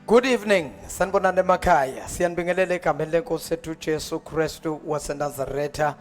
Good evening, sanibonani emakhaya. Siyanibingelela egameni lenkosi ethu Jesu Kristu waseNazaretha.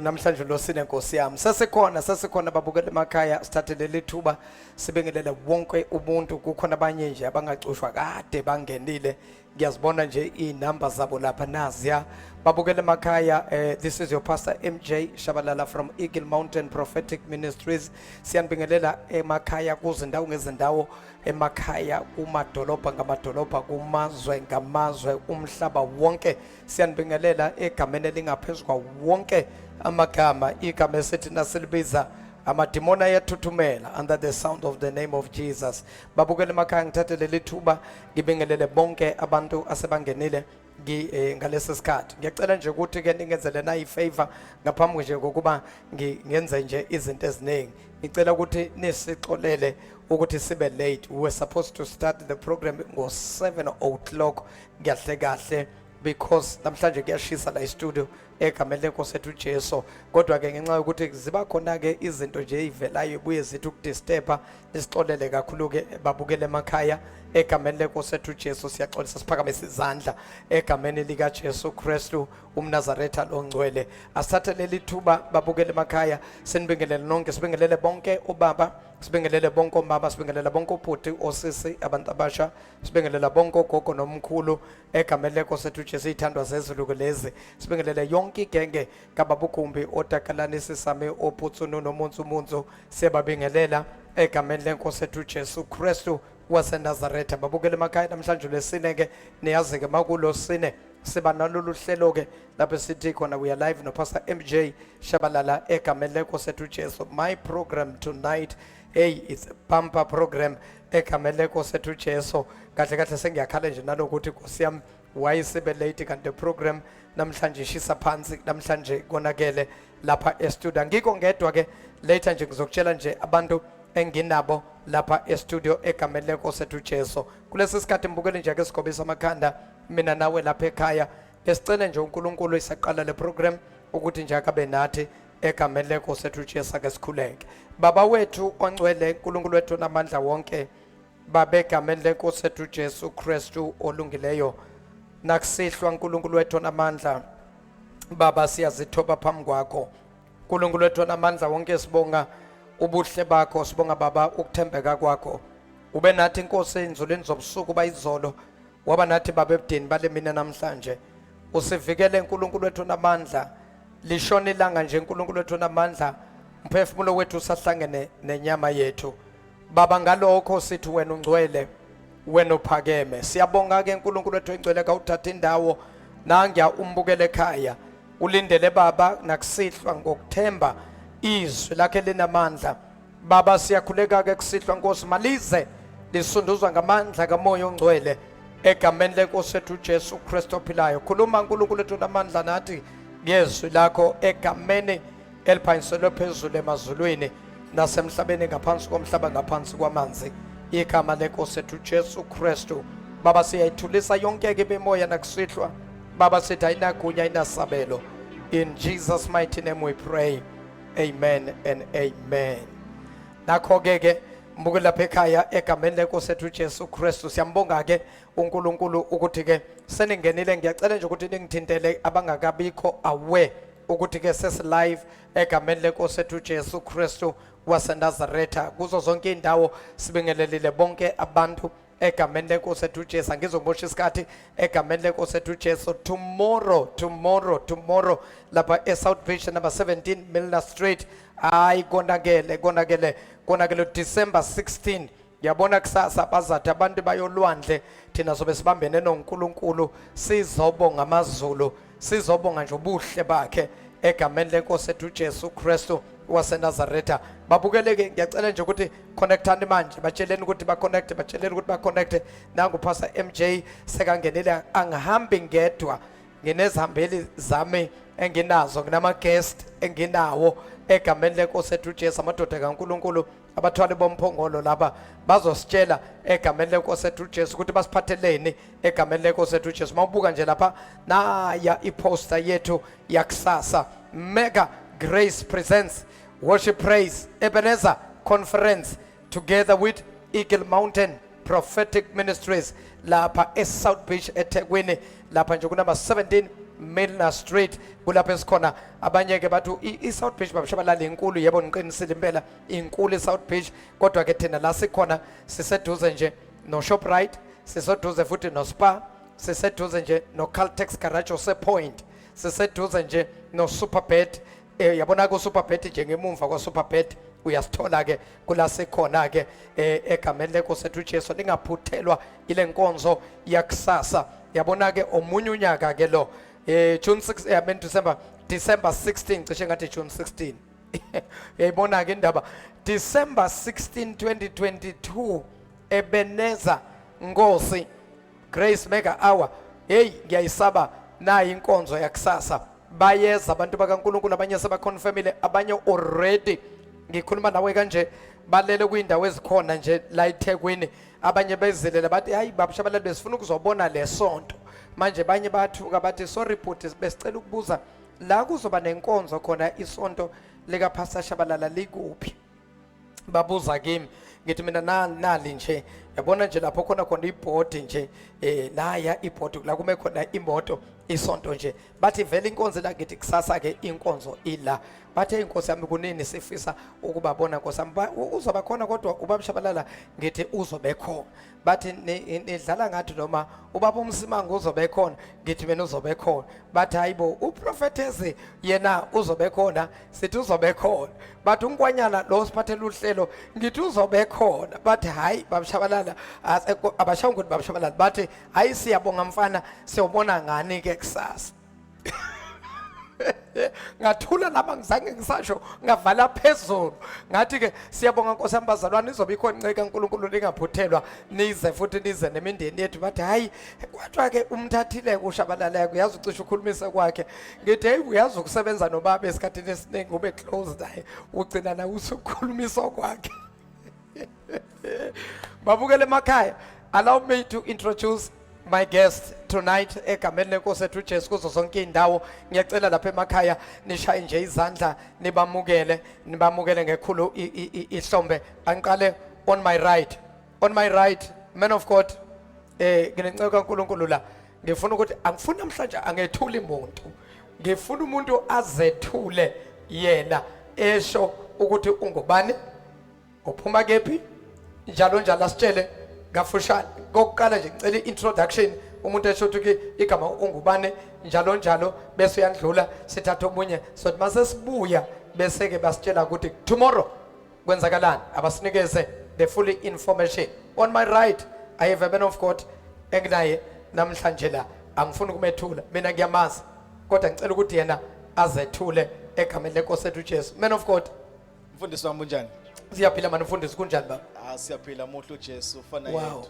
Namhlanje lo sine nkosi yami. Sesikhona babukela emakhaya sithathe leli thuba sibingelela wonke umuntu. Kukhona abanye nje abangacushwa kade bangenile. Ngiyazibona nje inamba zabo lapha naziya. Babukela emakhaya, this is your pastor MJ Tshabalala from Eagle Mountain Prophetic Ministries. Siyanibingelela emakhaya kuzindawo ngezindawo, emakhaya kumadolobha ngamadolobha, kumazwe ngamazwe, umhlaba wonke. Siyanibingelela egameni elingaphezulu wonke amagama, igama esithi nasilibiza amadimoni ayathuthumela under the sound of the name of Jesus. Babukela emakhaya ngithathe leli thuba ngibingelele bonke abantu asebangenile ngalesi sikhathi. Ngiyacela nje ukuthi ke ningenzele na ifavor ngaphambi nje kokuba ngenze nje izinto eziningi. Ngicela ukuthi nisixolele ukuthi sibe late. We were supposed to start the program ngo 7 o'clock kahle kahle because namhlanje kuyashisa la studio egameni lenkosi ethu Jesu. Kodwa ke ngenxa yokuthi ziba khona ke izinto nje ivelayo ibuye zithi ukudisturba, nisixolele kakhulu ke babukele emakhaya egameni lenkosi ethu Jesu. Siyaxolisa siphakamisa izandla egameni lika Jesu Kristu umNazaretha longcwele. Asithathe leli thuba babukele emakhaya sinibingelele nonke, sibingelele bonke obaba, sibingelele bonke omama, sibingelele bonke obhuti osisi abantu abasha, sibingelela bonke ogogo nomkhulu egameni lenkosi ethu Jesu ithandwa zezulu lezi. Sibingelele yonke igenge kababukumbi otakalanisi sami ophutsunu nomunzu siyababingelela egameni lenkosi ethu Jesu Kristu waseNazaretha. Babukele emakhaya namhlanje lesine ke niyazi ke makulo sine siba nalolu hlelo ke lapho sithi khona we are live no Pastor MJ Tshabalala egameni lenkosi ethu Jesu. My program tonight, it's a bumper program egameni lenkosi ethu Jesu. Kahle kahle sengiyakhala nje nalokuthi Nkosi yami why sibe late kanti program namhlanje shisa phansi, namhlanje konakele lapha e-studio. Ngikho ngedwa ke later nje ngizokutshela nje abantu enginabo lapha e-studio egameni lenkosi ethu Jesu. Kulesi sikhathi mbukele nje ake sigobisa amakhanda mina nawe lapha ekhaya. Esicela nje uNkulunkulu isaqala le program ukuthi nje akabe nathi egameni lenkosi ethu Jesu ake sikhuleke. Baba wethu ongcwele, uNkulunkulu wethu namandla wonke, baba egameni lenkosi ethu Jesu Kristu olungileyo, nakusihlwa uNkulunkulu wethu namandla baba siyazithoba phambi kwakho. uNkulunkulu wethu namandla wonke sibonga ubuhle bakho, sibonga baba ukuthembeka kwakho. Ube nathi inkosi ezulwini zobusuku bayizolo, waba nathi baba ebudeni bale mina namhlanje. Usivikele uNkulunkulu wethu namandla, lishona ilanga nje uNkulunkulu wethu namandla, umphefumulo wethu usahlangene nenyama yethu. Baba ngalokho sithi wena ungcwele, wena uphakeme. Siyabonga ke uNkulunkulu wethu engcwele ka uthatha indawo nangiya umbukele ekhaya. Ulindele baba nakusihlwa ngokuthemba izwi lakhe linamandla. Baba siyakhuleka ke kusihlwa Nkosi malize lisunduzwa ngamandla kamoya ongcwele egameni lenkosi ethu Jesu Kristu ophilayo. Khuluma uNkulunkulu wethu namandla nathi ngezwi lakho egameni eliphanyiselwe phezulu emazulwini nasemhlabeni ngaphansi komhlaba ngaphansi kwamanzi. Igama lenkosi ethu Jesu Kristu. Baba siyayithulisa yonke ke bemoya nakusihlwa. Baba sithi ayinagunya ayinasabelo. In Jesus mighty name we pray. Amen and amen. Nakho ke mbukela lapha ekhaya egameni lenkosi ethu Jesu Kristu. Siyambonga ke uNkulunkulu ukuthi ke seningenile. Ngiyacela nje ukuthi ningithintele abangakabikho aware ukuthi ke sesi live egameni lenkosi ethu Jesu Kristu waseNazaretha. Kuzo zonke indawo sibingelelile bonke abantu egameni lenkosi ethu Jesu. Angizomosha isikhathi egameni lenkosi ethu Jesu. Tomorrow lapha eSouth Beach number 17 Milner Street. Hayi konakele December 16. Ngiyabona kusasa bazathi abantu bayolwandle, thina sobe sibambene noNkulunkulu sizobonga amazulu, sizobonga nje ubuhle bakhe egameni lenkosi ethu Jesu Kristu waseNazaretha. Babukeleke ngiyacela nje ukuthi connectani manje, batsheleni ukuthi baconnect nangu Pastor MJ sekangenile. Angihambi ngedwa, nginezihambeli zami enginazo, nginama guest enginawo egameni lenkosi ethu Jesu. Amadoda kaNkulunkulu abathwali bomphongolo laba bazositshela egameni lenkosi ethu Jesu ukuthi basiphatheleni egameni lenkosi ethu Jesu. Mawubuka nje lapha naya iposter yethu yakusasa, Mega Grace Presents Worship Praise Ebenezer Conference together with Eagle Mountain Prophetic Ministries lapha eSouth Beach eThekwini lapha nje kunamba 17 Milner Street kulapha esikhona abanye ke bathu iSouth Beach babashabalala inkulu yebo ngiqinisile impela inkulu iSouth Beach kodwa ke thina la sikhona siseduze nje no Shoprite siseduze futhi no Spa siseduze nje no Caltex Garage osePoint siseduze nje no Superbet yabona ku Superbet nje ngemuva kwa Superbet uyasithola ke kula sikhona ke egameni lenkosi uJesu lingaphuthelwa ile nkonzo yakusasa yabona ke omunye unyaka ke lo June 6 December 16 cishe ngathi June 16 yayibona ke indaba December 16 2022 Ebeneza Nkosi Grace Mega Hour hey ngiyayisaba nayi inkonzo yakusasa bayeza abantu bakaNkulunkulu abanye sebaconfirmile abanye already ngikhuluma nawe kanje balele kuyindawo ezikhona nje la eThekwini abanye bezilela bathi hayi babashabalala besifuna ukuzobona lesonto manje banye bathuka bathi sorry bhuti besicela ukubuza la kuzoba nenkonzo khona isonto lika Pastor Tshabalala likuphi babuza kimi ngithi mina nali nje yabona nje lapho khona iboard nje naya iboard la kume khona imoto isonto nje bathi vele inkonzo la ngithi kusasa ke inkonzo ila bathe inkosi yami kunini sifisa ukubabona nkosi yami uzoba khona kodwa ubaba Tshabalala ngithi uzobe khona bathi nidlala ngathi noma ubaba uMsimanga uzobe khona ngithi mina uzobe khona bathi hayibo uprofetezi yena uzobe khona sithi uzobe khona bathi uNkwanyana lo siphathela uhlelo ngithi uzobe khona bathi hayi baba Tshabalala abashawu ukuthi baba Tshabalala bathi hayi siyabonga mfana siyobona ngani ke kusasa ngathula laba ngizange ngisasho ngavala phezulu ngathi ke siyabonga Nkosi yami bazalwane izobe ikhona inceka kaNkulunkulu lingaphuthelwa nize futhi nize nemindeni yethu bathi hayi kodwa ke umthathile kuShabalala uyazi ucisha ukhulumisa kwakhe ngithi hey uyazi ukusebenza nobaba esikhathini esiningi ube close naye ugcina na usukhulumisa kwakhe babukele emakhaya allow me to introduce my guest tonight egameni lenkosi ethu uJesu kuzo zonke indawo ngiyacela lapha emakhaya nishaye nje izandla nibamukele ngekhulu ihlombe angiqale on my right man of God nginenceke kaNkulunkulu la ngifuna ukuthi angifuni namhlanje angethula umuntu ngifuna umuntu azethule yena esho ukuthi ungubani uphuma kephi njalo asitshele ngafushane kokuqala nje ngicela introduction umuntu esho ukuthi igama ungubane njalo bese uyandlula sithatha omunye so mase sibuya bese ke basitshela ukuthi tomorrow kwenzakalani abasinikeze the full information. On my right I have a man of God enginaye namhlanje la angifuni ukumethula mina ngiyamazi kodwa ngicela ukuthi yena azethule egameni lenkosi ethu uJesu. Man of God Mfundisi wami unjani? Siyaphila manje mfundisi kunjani baba? Siyaphila muhle uJesu ufana yethu.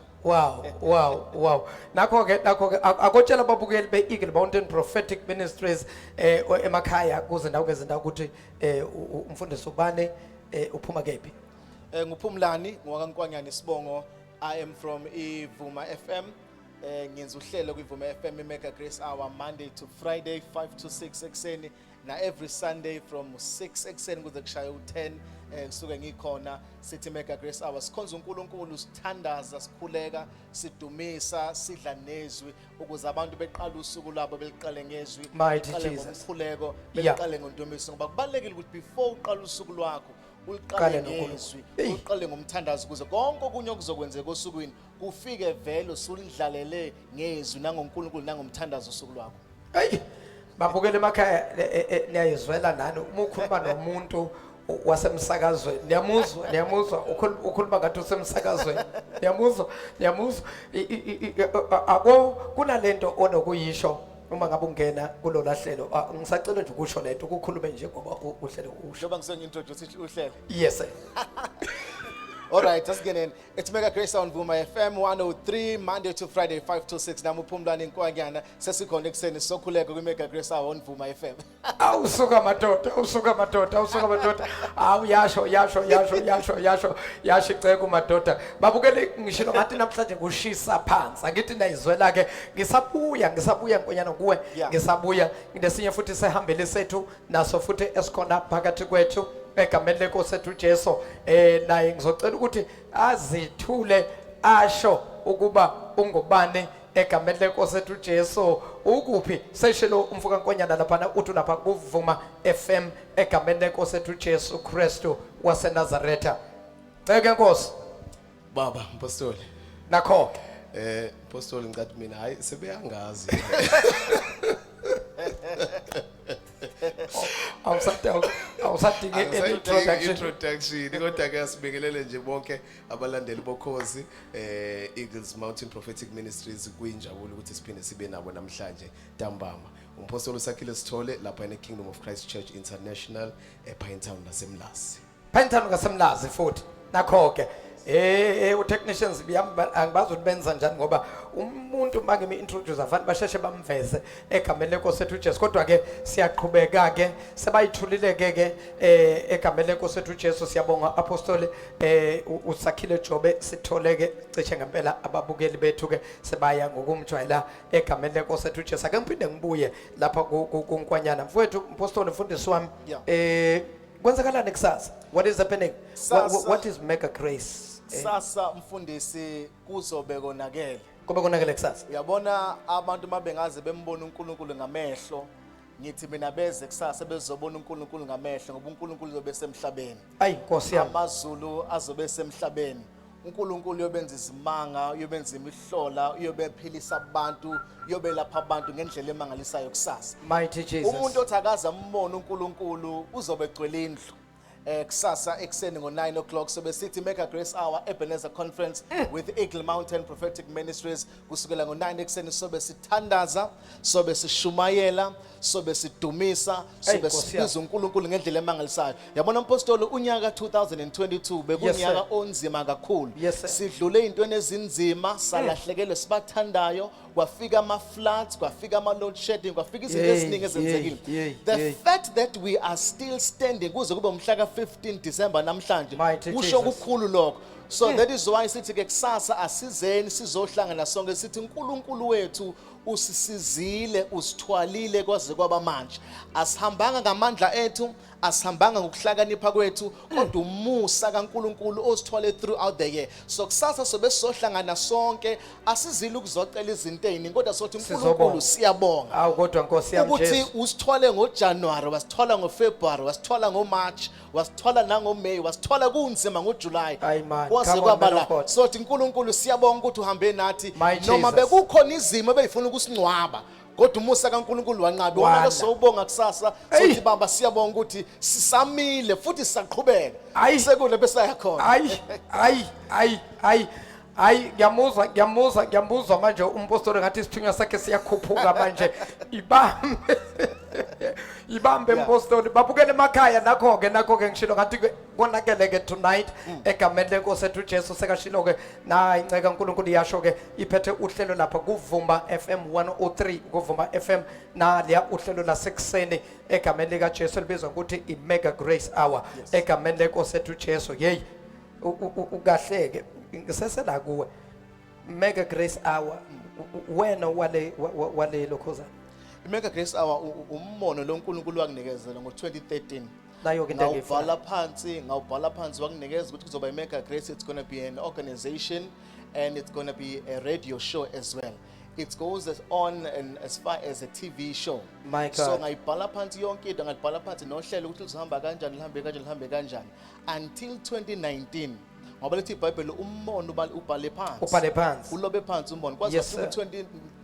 Wow. Nakho ke akotshela babukeli beEagle Mountain Prophetic Ministries emakhaya kuze ndawo ngezindawo ukuthi umfundisi ubane uphuma kephi? Nguphumlani ngwakaNkwanyana isibongo. I am from iVuma FM. Ngenza uhlelo kwiVuma FM Mega Grace Hour Monday to Friday 5 to 6 ekseni na every Sunday from 6 ekseni kuze kushaya u10 kusuke ngikhona sithi Mega Grace Hour sikhonza uNkulunkulu sithandaza sikhuleka sidumisa sidla nezwi ukuze abantu beqala usuku lwabo beliqale ngezwi beqale ngokukhuleko beqale ngondumiso ngoba kubalekile ukuthi before uqala usuku lwakho uliqale ngezwi uqale ngomthandazo ukuze konke okunye okuzokwenzeka osukwini kufike vele usulidlalele ngezwi nangoNkulunkulu nangomthandazo usuku lwakho. Hey babukele emakhaya niyayizwela nani uma ukhuluma nomuntu wasemsakazweni niyamuzwa ukhuluma ngathi usemsakazweni niyamuzwa ako kunalento onokuyisho uma ngabe ungena kulolu hlelo ngisacela nje ukusho lento ukukhulume nje ngoba uhlelo usho njengoba ngisengintroduce uhlelo. Yes sir. All right, let's get in. It's Mega Grace on Vuma FM 103 Monday to Friday 5 to 6 namuphumlani Nkwanyana sesikhona ekseni sokhuleka kwi Mega Grace on Vuma FM. Awusuka madoda yasho iceke madoda babukele ngishilo ngathi namhlanje kushisa phansi angithi nayizwela ke ngisabuya Nkwanyana kuwe ngisabuya ngesinye futhi sehambele sethu naso futhi esikhona phakathi kwethu egameni lenkosi ethu uJesu naye ngizocela ukuthi azithule asho ukuba ungubani egameni lenkosi ethu Jesu. Ukuphi seshilo umfuka Nkwanyana lapha uthi lapha kuvuma FM egameni lenkosi ethu Jesu Kristu waseNazaretha. Ceke Nkosi Baba Mpostoli. nakho Mpostoli ngicathi mina hayi sebeyangazi. awusadinge introduction. Introduction kodwa ke sibingelele nje bonke abalandeli bokhozi Eagles Mountain Prophetic Ministries kuyinjabulo ukuthi siphinde sibe nabo namhlanje ntambama. Umpostoli usakhile Sithole lapha in the Kingdom of Christ Church International ePinetown naseMlazi. Pinetown ngasemlazi futhi nakho ke u-technicians angibazi ukuthi benza njani ngoba umuntu mangimi introduce afanele basheshe bamveze egameni lenkosi ethu Jesu. Kodwa ke siyaqhubeka ke sebayithulile ke egameni lenkosi ethu Jesu. Siyabonga apostoli usakhile Jobe Sithole ke cishe ngempela ababukeli bethu ke sebaya ngokumjwayela egameni lenkosi ethu Jesu. Ake ngiphinde ngibuye lapha kuNkwanyana mfowethu apostoli mfundisi wami. Kwenzakalani kusasa? What is happening? What is mega grace? Sasa mfundisi kuzobe konakele. Kube konakele kusasa. Uyabona abantu mabengaze bembona uNkulunkulu ngamehlo, ngithi mina beze kusasa bezobona uNkulunkulu ngamehlo ngoba uNkulunkulu uzobe semhlabeni. Ayi Nkosi yami. AmaZulu azobe semhlabeni. uNkulunkulu uyobenza izimanga, uyobenza imihlola, uyobephilisa abantu, uyobelapha abantu ngendlela emangalisayo kusasa. Mighty Jesus. Umuntu othakaza umbona uNkulunkulu uzobe egcwele indlu. Kusasa ekseni ngo 9 o'clock sobe sithi Mega Grace Hour Ebenezer Conference with Eagle Mountain Prophetic Ministries kusukela ngo 9 ekseni sobe sithandaza, sobe sishumayela, sobe sidumisa, sobe sibiza uNkulunkulu ngendlela emangalisayo. Yabona mpostoli unyaka 2022 bekunyaka onzima kakhulu. Sidlule intweni ezinzima, salahlekele sibathandayo, kwafika ama floods, kwafika ama load shedding, kwafika izinto eziningi ezenzekile. The fact that we are still standing kuze kube umhla ka 15 December namhlanje kusho kukhulu lokho. So that is why sithi ke kusasa asizeni sizohlangana sonke sithi uNkulunkulu wethu usisizile usithwalile kwaze kwaba manje. Asihambanga ngamandla ethu, asihambanga ngokuhlakanipha kwethu, kodwa umusa kaNkulunkulu osithwale throughout the year. So kusasa sobe sizohlangana sonke asizile ukuzocela izinto eziningi kodwa sothi uNkulunkulu siyabonga. Awu kodwa Nkosi yami Jesu. Ukuthi usithwale ngoJanuary, wasithwala ngoFebruary, wasithwala ngoMarch, wasithwala nangoMay, wasithwala kunzima ngoJuly. Kwaze kwaba la. Sothi uNkulunkulu siyabonga ukuthi uhambe nathi noma bekukhona izimo ebeyifuna ukusingcwaba. Kodwa umusa kaNkulunkulu wanqabi wona sowubonga kusasa sothi baba siyabonga ukuthi sisamile futhi sisaqhubeka sekule bese yakhona. Hayi ngiyamuzwa manje umpostoli ngathi isithunywa sakhe siyakhuphuka manje. Ibambe mpostoli babukele emakhaya nakho ke ngishilo ngathi konakele ke tonight egameni lenkosi ethu Jesu sekashilo ke na inceka uNkulunkulu yasho ke iphethe uhlelo lapha kuvuma FM 103 kuvuma FM na liya uhlelo lasekuseni egameni lika Jesu libizwa ukuthi i Mega Grace Hour egameni lenkosi ethu Jesu. Hey ukahleke ngisesela kuwe Mega Grace Hour wena wale lokhozana. Mega Grace Hour ummono lo uNkulunkulu wakunikezela ngo 2013. Nayo ke into ngiyibhala phansi wakunikeza ukuthi kuzoba iMega Grace. It's going to be an organization and it's going to be a radio show as well. It goes on and as far as a TV show. So ngayibhala phansi yonke into, ngayibhala phansi nohlelo ukuthi lizohamba kanjani, lihambe kanjani until 2019. Ngoba lethi iBhayibheli ummono ubhale phansi. Ulobe phansi umbono. Kwaze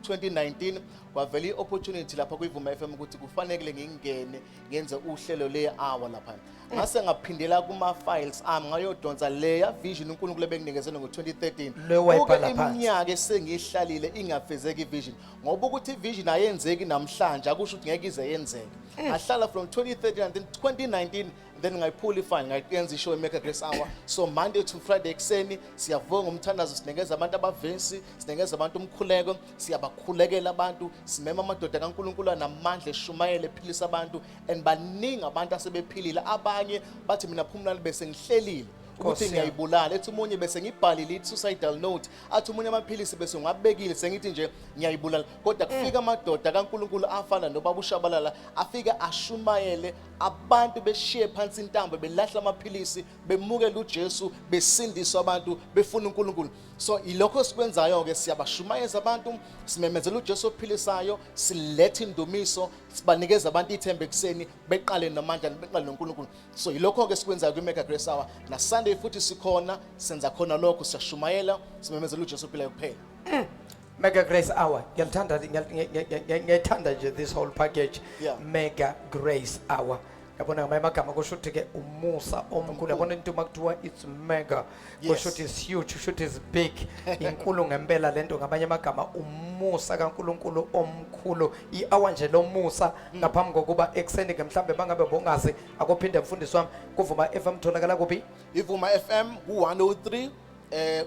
2019 kwavela iopportunity lapha kuyivuma FM ukuthi kufanele ngingene ngenze uhlelo le hour lapha. Ngase ngaphindela kuma files ami ngayodonsa leya vision uNkulunkulu ebenginikezele ngo 2013. Iminyaka esengihlalile ingafezeki ivision. Ngoba ukuthi ivision ayenzeki namhlanje akusho ukuthi ngeke ize yenzeke. Ngahlala from 2013 and then 2019 then ngayiphula ifine ngayenza ishow eMega Grace Hour. So Monday to Friday ekseni siyavonga umthandazo, sinikeza abantu abavesi, sinikeza abantu umkhuleko, siyabakhulekela abantu, simema amadoda kaNkulunkulu anamandla eshumayele ephilisa abantu and baningi abantu asebephilile. Abanye bathi mina phumula bese ngihlelile ukuthi yami. ngiyayibulala, ethi umunye bese ngibhalile suicidal note, athi umunye amaphilisi bese ngabekile sengithi nje ngiyayibulala. Kodwa kufika amadoda kaNkulunkulu afana nobaba uShabalala afika ashumayele abantu beshiye phansi intambo belahla amaphilisi bemukela uJesu besindiswa abantu befuna uNkulunkulu. So ilokho sikwenzayo ke siyabashumayeza abantu, simemezela uJesu ophilisayo, silethe indumiso, sibanikeza abantu ithemba ekseni beqale namandla beqale noNkulunkulu. So ilokho ke sikwenzayo kwiMega Grace Hour, na Sunday futhi sikhona senza khona lokho, siyashumayela simemezela uJesu ophilayo kuphela. Mega Grace Hour. Ngiyalithanda nje this whole package. Yeah. Mega Grace Hour. Yabona ngamanye amagama kusho ukuthi ke umusa omkhulu. Yabona into makuthiwa it's mega. Kusho ukuthi it's huge, kusho ukuthi it's big. Inkulu ngempela lento ngamanye amagama umusa kaNkulunkulu omkhulu. I-hour nje lomusa ngaphambi kokuba ekseni ke mhlambe bangabe bongazi akuphinde mfundisi wami kuvuma FM tholakala kuphi? Ivuma FM ku103.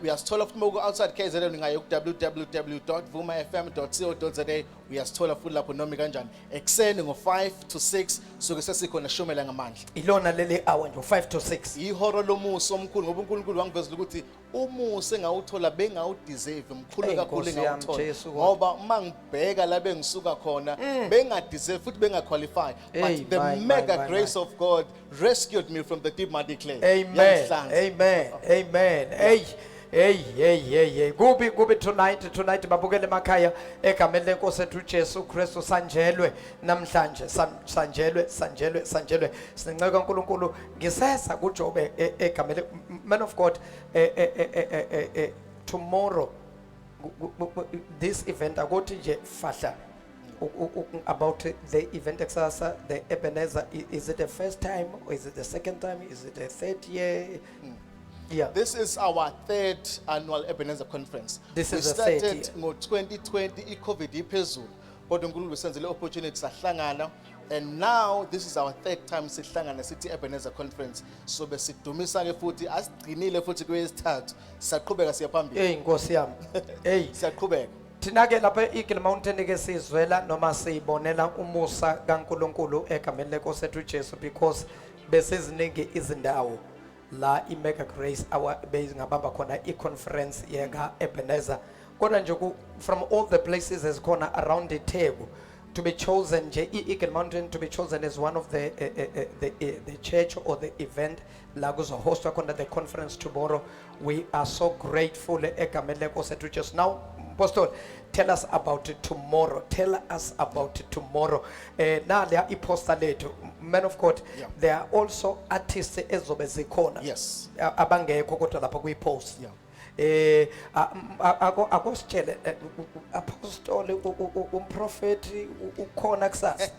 Uyasithola futhi moku outside KZN ungayo ku www.vumafm.co.za. Uyasithola futhi lapho noma kanjani ekseni ngo5 to 6 soke sesikhona shumela ngamandla. Ilona leli hour nje 5 to 6. Ihoro lomusa omkhulu ngoba uNkulunkulu wangivezela ukuthi umusa engawuthola bengawudeserve mkhulu kakhulu engawuthola. Ngoba mangibheka la bengisuka khona bengadeserve futhi bengaqualify, but the mega grace of God rescued me from the deep, I declare. Amen. Amen. Amen. Hey. Kubi tonight babukele emakhaya egameni lenkosi ethu Jesu Kristu sanjelwe namhlanje sanjelwe. Sinenceka kaNkulunkulu ngisesa kuJobe egameni man of God tomorrow this event akuthi nje fahla about the event exercise, the Ebenezer. Is it the first time or is it the second time? Is it the third year? Yeah. This is our third annual Ebenezer conference. This we is the third started in 2020 i-COVID iphezulu. Kodwa uNkulunkulu usenzele opportunity sahlangana, and now this is our third time sihlangana sithi Ebenezer conference. So besidumisa ke futhi asigcinile futhi kwesithathu. Siyaqhubeka siyaphambili. Hey Nkosi yami. Hey. Siyaqhubeka. Thina ke lapha eAgle Mountain ke sizwela noma siyibonela umusa kaNkulunkulu egameni lenkosi ethu Jesu, because besiziningi izindawo la iMega Grace Hour bezingabamba khona iconference yeka Ebenezer. Kodwa nje from all the places ezikhona around the table to be chosen nje eAgle Mountain to be chosen as one of the church or the event la kuzohostwa khona the conference tomorrow. We are so grateful egameni lenkosi ethu Jesu. Now Apostle, tell us about it tomorrow. Tell us about it tomorrow. Now there are ipostolato, men of God. Yeah. There are also artists ezobe zikhona. Yes. Abangekho kodwa lapha kuyipost. Yeah. Akositshele apostoli umprofeti ukhona kusasa.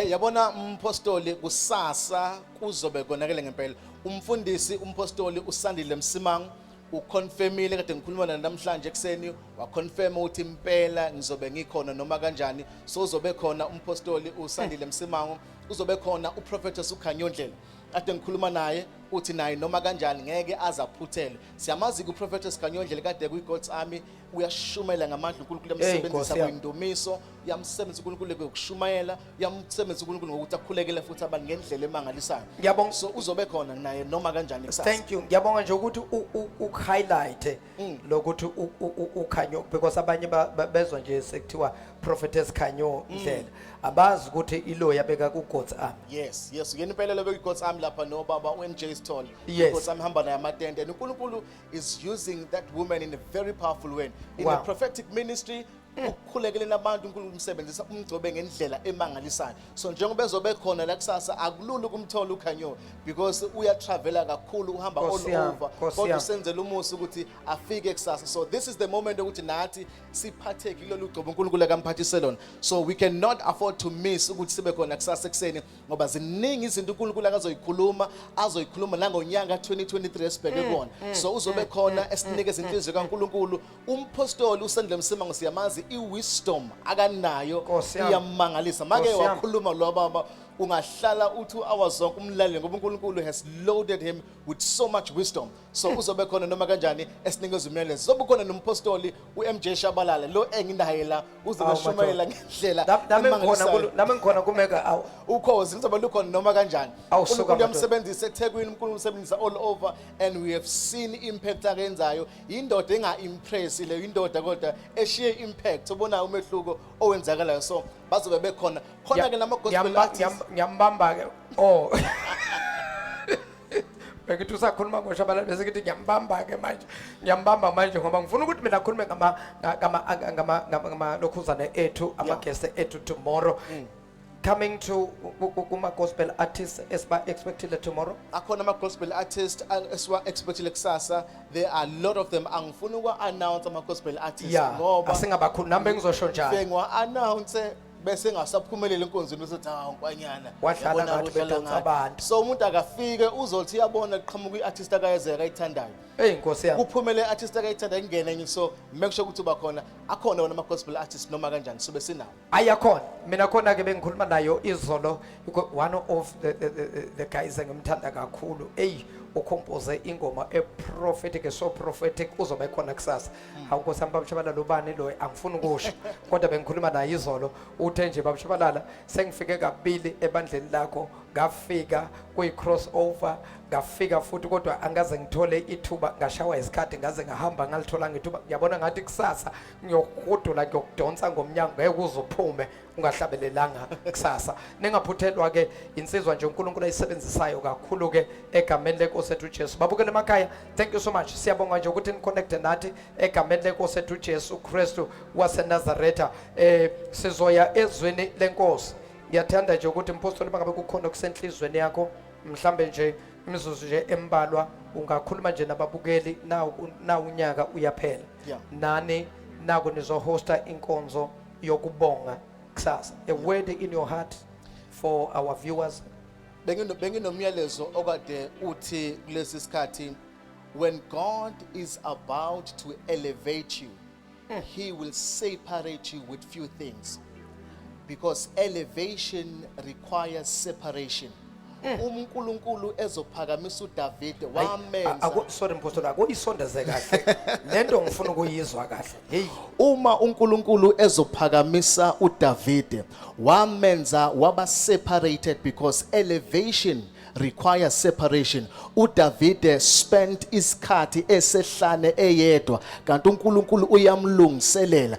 Yabona umpostoli kusasa kuzobe konakele ngempela. Umfundisi umpostoli uSandile Msimangu uconfirmile kade ngikhuluma namhlanje ekseni waconfirm ukuthi impela ngizobe ngikhona noma kanjani. So uzobe khona umpostoli uSandile Msimangu, uzobe khona uProfessor uKhanyondlela kade ngikhuluma naye uthi naye noma kanjani ngeke azaphuthele. Siyamazi kuProfessor Kanyondlela kade kuyiGod's Army uyashumela ngamandla uNkulunkulu emsebenzisa kwindumiso, uyamsebenza uNkulunkulu ngokushumayela, uyamsebenza uNkulunkulu ngokuthi akhulekele futhi abantu ngendlela emangalisayo. Ngiyabonga. So uzobe khona naye noma kanjani kusasa. Thank you. Ngiyabonga nje ukuthi highlight lokuthi ukhanyo, because abanye bezwe nje sekuthiwa Prophetess Khanyo Ndlela abazi ukuthi ilo yabeka kuGod's Army. Yes, uyena impela lobe kuGod's Army lapha no baba uNJ Sithole. Yes. God's Army hamba naye amatende, and uNkulunkulu is using that woman in a very powerful way in Wow. the prophetic ministry. Ukukhulekela nabantu uNkulunkulu umsebenzisa umgcobe ngendlela emangalisayo. So njengoba ezobe khona la kusasa akulula ukumthola uKhanyo because uya travela kakhulu uhamba all over. Kodwa usenzela umusa ukuthi afike kusasa. So this is the moment ukuthi nathi siphatheke kulolu ugcobo uNkulunkulu akamphathise lona. So we cannot afford to miss ukuthi sibe khona kusasa ekseni ngoba ziningi izinto uNkulunkulu azoyikhuluma nangonyaka 2023 esibheke kuona. So uzobe khona esinikeza inhliziyo kaNkulunkulu. Umpostoli uSandile Msimangu siyamazi i-wisdom akanayo iyamangalisa. Make wakhuluma lo baba ungahlala u2 hours zonke umlaleli ngoba uNkulunkulu has loaded him with so much wisdom. So uzobe khona noma kanjani esinikeza umyalezo. Zobe khona nompostoli uMJ Tshabalala lo enginaye la uzobe shumayela ngendlela nami ngikhona kumeka awu ukhozi lizobe lukhona noma kanjani. Awusuka uNkulunkulu madoda. yamsebenzisa eThekwini, uNkulunkulu umsebenzisa all over, and we have seen impact akenzayo. Indoda enga-impress le indoda kodwa eshiye impact ubona umehluko owenzakalayo. So bazobe bekhona khona ke nama gospel artists. ngiyambamba ke oh bekithi usakhuluma ngoShabalala bese ngithi ngiyambamba manje ngoba ngifuna ukuthi mina khulume ngama lokhuzane ethu ama-guest ethu tomorrow coming to kuma gospel artists esiba expectile tomorrow. Akhona ama gospel artists esiwa expectile kusasa. There are a lot of them. Angifuna ukwa-announce ama gospel artists ngoba asingabakhulu nambe ngizosho njalo bengwa-announce bese ngasaphumelele enkonzweni usethi Nkwanyana wadlala ngathi bedonsa abantu. So umuntu akafike uzothi uyabona kuqhamuka i-artist akayezeka ayithandayo. Hey Nkosi yami. Kuphumele i-artist akayithandayo ingene enye. So make sure ukuthi uba khona akhona wona ama gospel artists noma kanjani sobe sinawo. Ayakhona mina khona ke bengikhuluma nayo izolo one of the guys engimthanda kakhulu ucompose ingoma prophetic so prophetic uzobe khona kusasa. Hawu Nkosi yami Tshabalala lobani lo angifuni ukusho kodwa bengikhuluma naye izolo uthe nje Tshabalala sengifike kabili ebandleni lakho ngafika kuyi crossover ngafika futhi kodwa angaze ngithole ithuba ngashawa isikhathi ngaze ngahamba ngalithola ngithuba ngiyabona ngathi kusasa ngiyokudula ngiyokudonsa ngomnyango ngeke uzophume ungahlabelelanga kusasa ningaphuthelwa ke insizwa nje uNkulunkulu ayisebenzisayo kakhulu ke egameni lenkosi ethu Jesu. Babukele emakhaya, thank you so much. Siyabonga nje ukuthi niconnecte nathi egameni lenkosi ethu Jesu Kristu waseNazaretha. Sizoya ezweni lenkosi. Ngiyathanda nje ukuthi impostoli bangabe kukhona kusenhlizweni yakho mhlambe nje imizuzu nje embalwa ungakhuluma nje nababukeli na unyaka uyaphela. Nani nako nizohosta inkonzo yokubonga kusasa. A word in your heart for our viewers. Benginomyalezo okade uthi kulesi sikhathi, when God is about to elevate you, he will separate you with few things, because elevation requires separation. uNkulunkulu ezophakamisa uDavid wamenza. Sorry mpostoli akuyisondeze kahle lento ngifuna ukuyizwa kahle. Hey, uma uNkulunkulu ezophakamisa uDavid wamenza waba separated, because elevation requires separation. uDavid spent isikhathi esehlane eyedwa kanti uNkulunkulu uyamlungiselela.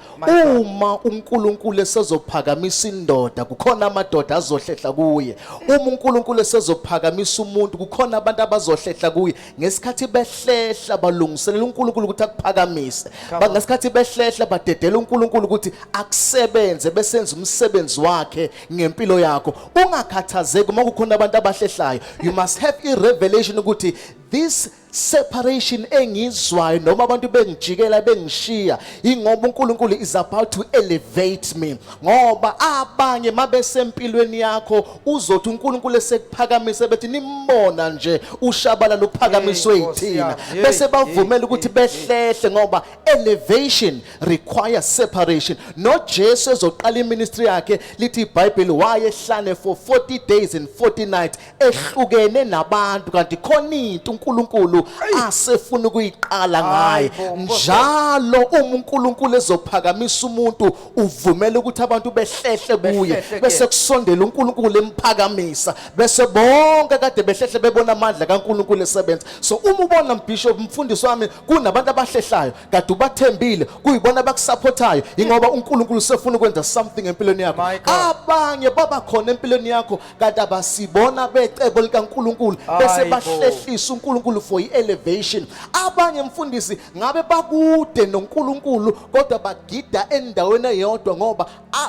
Uma uNkulunkulu esezophakamisa indoda kukhona amadoda azohlehla kuye. Uma uNkulunkulu esezophakamisa umuntu kukhona abantu abazohlehla kuye. Ngesikhathi behlehla balungiselela uNkulunkulu ukuthi akuphakamise. Ngesikhathi behlehla badedela uNkulunkulu ukuthi akusebenze besenza umsebenzi wakhe ngempilo yakho. Ungakhathazeki uma kukhona abantu abahlehlayo. You must have a revelation ukuthi this separation engizwayo noma abantu bengijikela bengishiya ingoba uNkulunkulu is about to elevate me. Ngoba abanye mabesempilweni yakho uzothi uNkulunkulu esekuphakamise bethi nimbona nje uShabalala uphakamiswe yithina bese bavumela ukuthi behlehle ngoba elevation requires separation. No Jesu ezoqala iministry yakhe lithi iBhayibheli wayehlane for 40 days and 40 nights ehlukene nabantu kanti khona into uNkulunkulu asefuna ukuyiqala ngaye. Njalo uNkulunkulu ezophakamisa umuntu uvumela ukuthi abantu behlehle kuye bese kusondela uNkulunkulu emphakamisa bese bonke kade behlehle bebona amandla kaNkulunkulu esebenza. So uma ubona mbishop mfundisi wami kunabantu abahlehlayo kade ubathembile kuyibona abakusupportayo ingoba uNkulunkulu usefuna ukwenza something empilweni yakho. Abanye baba khona empilweni yakho kade abasibona becebo likaNkulunkulu bese bahlehlisa uNkulunkulu for elevation. Abanye mfundisi ngabe bakude noNkulunkulu kodwa bagida endaweni eyodwa ngoba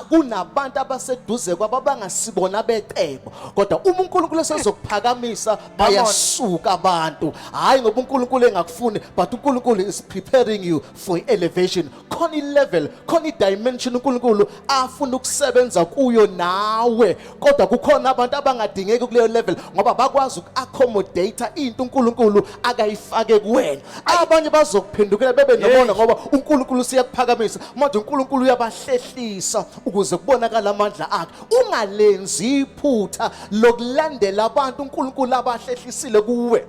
kunabantu abaseduze kwabo bangasibona becebo kodwa uma uNkulunkulu esezokuphakamisa bayasuka abantu. Hayi ngoba uNkulunkulu engakufuni but uNkulunkulu is preparing you for elevation. Khona level, khona dimension uNkulunkulu afuna ukusebenza kuyo nawe kodwa kukhona abantu abangadingeki kuleyo level ngoba bakwazi ukuaccommodate into uNkulunkulu akayifake kuwena. Abanye bazokuphendukela bebe nobona ngoba uNkulunkulu siyakuphakamisa manje uNkulunkulu uyabahlehlisa ukuze kubonakala amandla akhe. Ungalenzi iphutha lokulandela abantu uNkulunkulu abahlehlisile kuwe.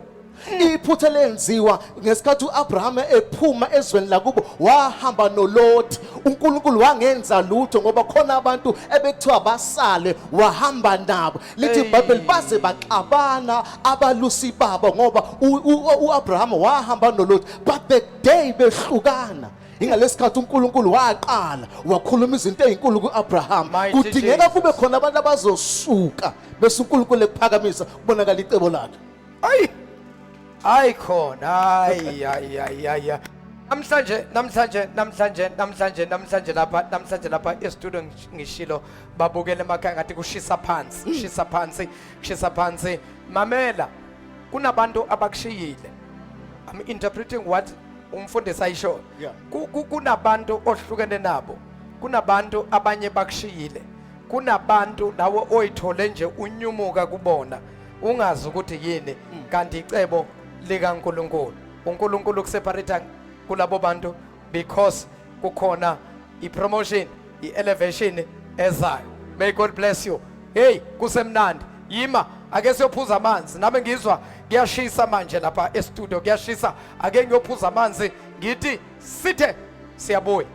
Iphutha lenziwa ngesikhathi uAbraham ephuma ezweni lakubo wahamba noLot. uNkulunkulu wangenza lutho ngoba khona abantu ebekuthiwa basale wahamba nabo. Lithi iBhayibheli baze baxabana abalusi babo ngoba uAbraham wahamba noLot but the day behlukana. Ingalesikhathi uNkulunkulu waqala wakhuluma izinto ezinkulu kuAbraham. Kudingeka kube khona abantu abazosuka bese uNkulunkulu ekuphakamisa kubonakala icebo lakhe. Hayi khona hayi namhlanje lapha e-studio ngishilo babukele emakhaya ngathi kushisa phansi mamela kunabantu abakushiyile. I'm interpreting what umfundisi ayisho. Kunabantu ohlukene nabo, kunabantu abanye bakushiyile, kunabantu nawe oyithole nje unyumuka kubona ungazi ukuthi yini kanti icebo likaNkulunkulu. uNkulunkulu kuseparate kulabo bantu because kukhona ipromotion, ielevation ezayo. May God bless you. Hey, kusemnandi. Yima ake siyophuza amanzi. Nami ngizwa kuyashisa manje lapha e-studio kuyashisa. Ake ngiyophuza amanzi ngithi sithe siyabuya.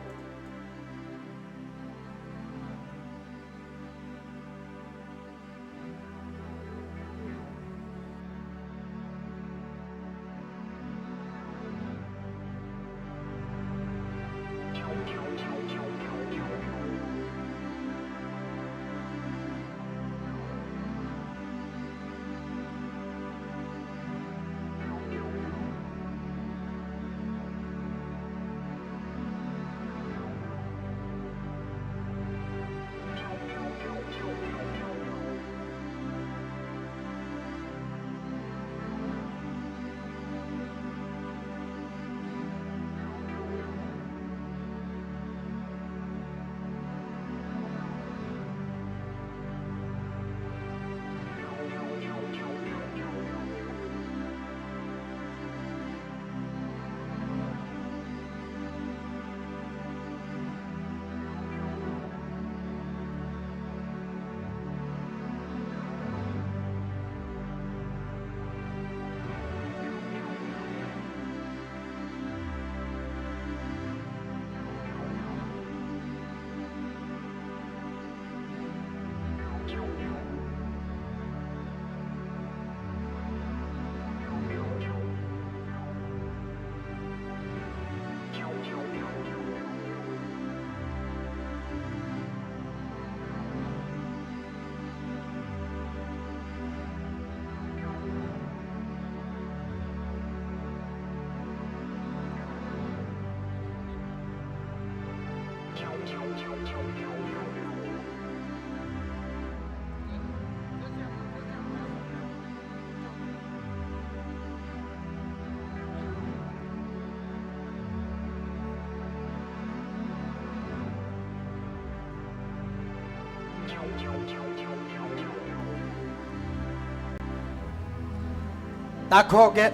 Nakho-ke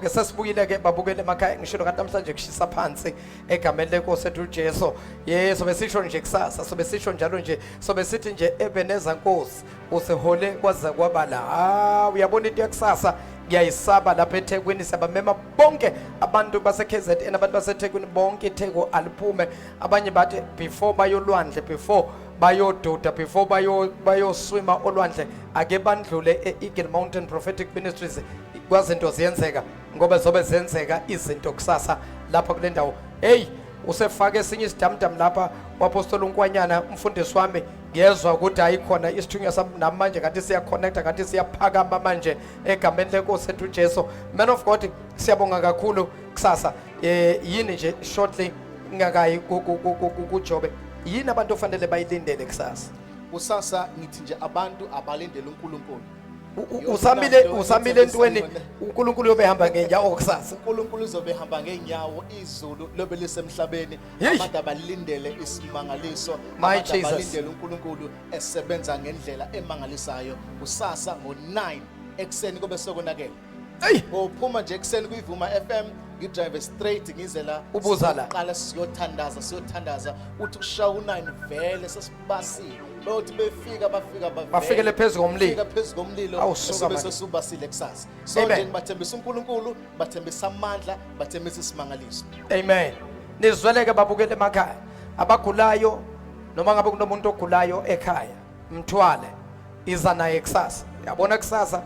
sesibuyile-ke babukele emakhaya ngishilo kanti namhlanje kushisa phansi egameni lenkosi ethu uJesu. Sobe sisho nje kusasa, sobe sisho njalo nje, sobe sithi nje Ebeneza Nkosi usihole kwaze kwabala. Uyabona into yakusasa ngiyayisaba lapha eThekwini. Siyabamema bonke abantu base-KZN, abantu baseThekwini bonke iTheko aliphume. Abanye bathi before bayolwandle, before bayoduda, before bayoswima olwandle ake bandlule e-Eagle Mountain Prophetic Ministries. Kwazinto ziyenzeka ngoba zobe zenzeka izinto kusasa lapha kule ndawo. Hey, usefake esinye isidamdam lapha uApostoli Nkwanyana umfundisi wami. Ngiyezwa ukuthi ayikhona isithunywa sami namanje kanti siyaconnecta kanti siyaphakama manje egameni lenkosi ethu uJesu. Man of God, siyabonga kakhulu kusasa. Yini nje shortly ngakayi kuJobe, yini abantu ofanele bayilindele kusasa? Kusasa ngithi nje abantu abalindele uNkulunkulu. Usamile entweni uNkulunkulu uyobehamba ngenyawo kusasa. uNkulunkulu uzobehamba ngenyawo, izulu lobe lisemhlabeni. Abantu abalindele isimangaliso, abantu abalindele uNkulunkulu esebenza ngendlela emangalisayo. Kusasa ngo9 ekseni kube sokonakele. Hey, Ngophuma nje ekseni kuyivuma FM, ngidrive straight ngizela Ubuza la. siqala siyothandaza uthi kushaya u9 vele sesibasile. Bayothi befika bafikele phezulu komlilo. Bafika phezulu komlilo Awusuka manje. sesubasile kusasa. So Amen. nje ngibathembisa uNkulunkulu, bathembisa amandla, bathembisa isimangaliso. Amen. Nizweleke babukele emakhaya. Abagulayo noma ngabe kunomuntu ogulayo ekhaya, mthwale iza naye kusasa. Yabona kusasa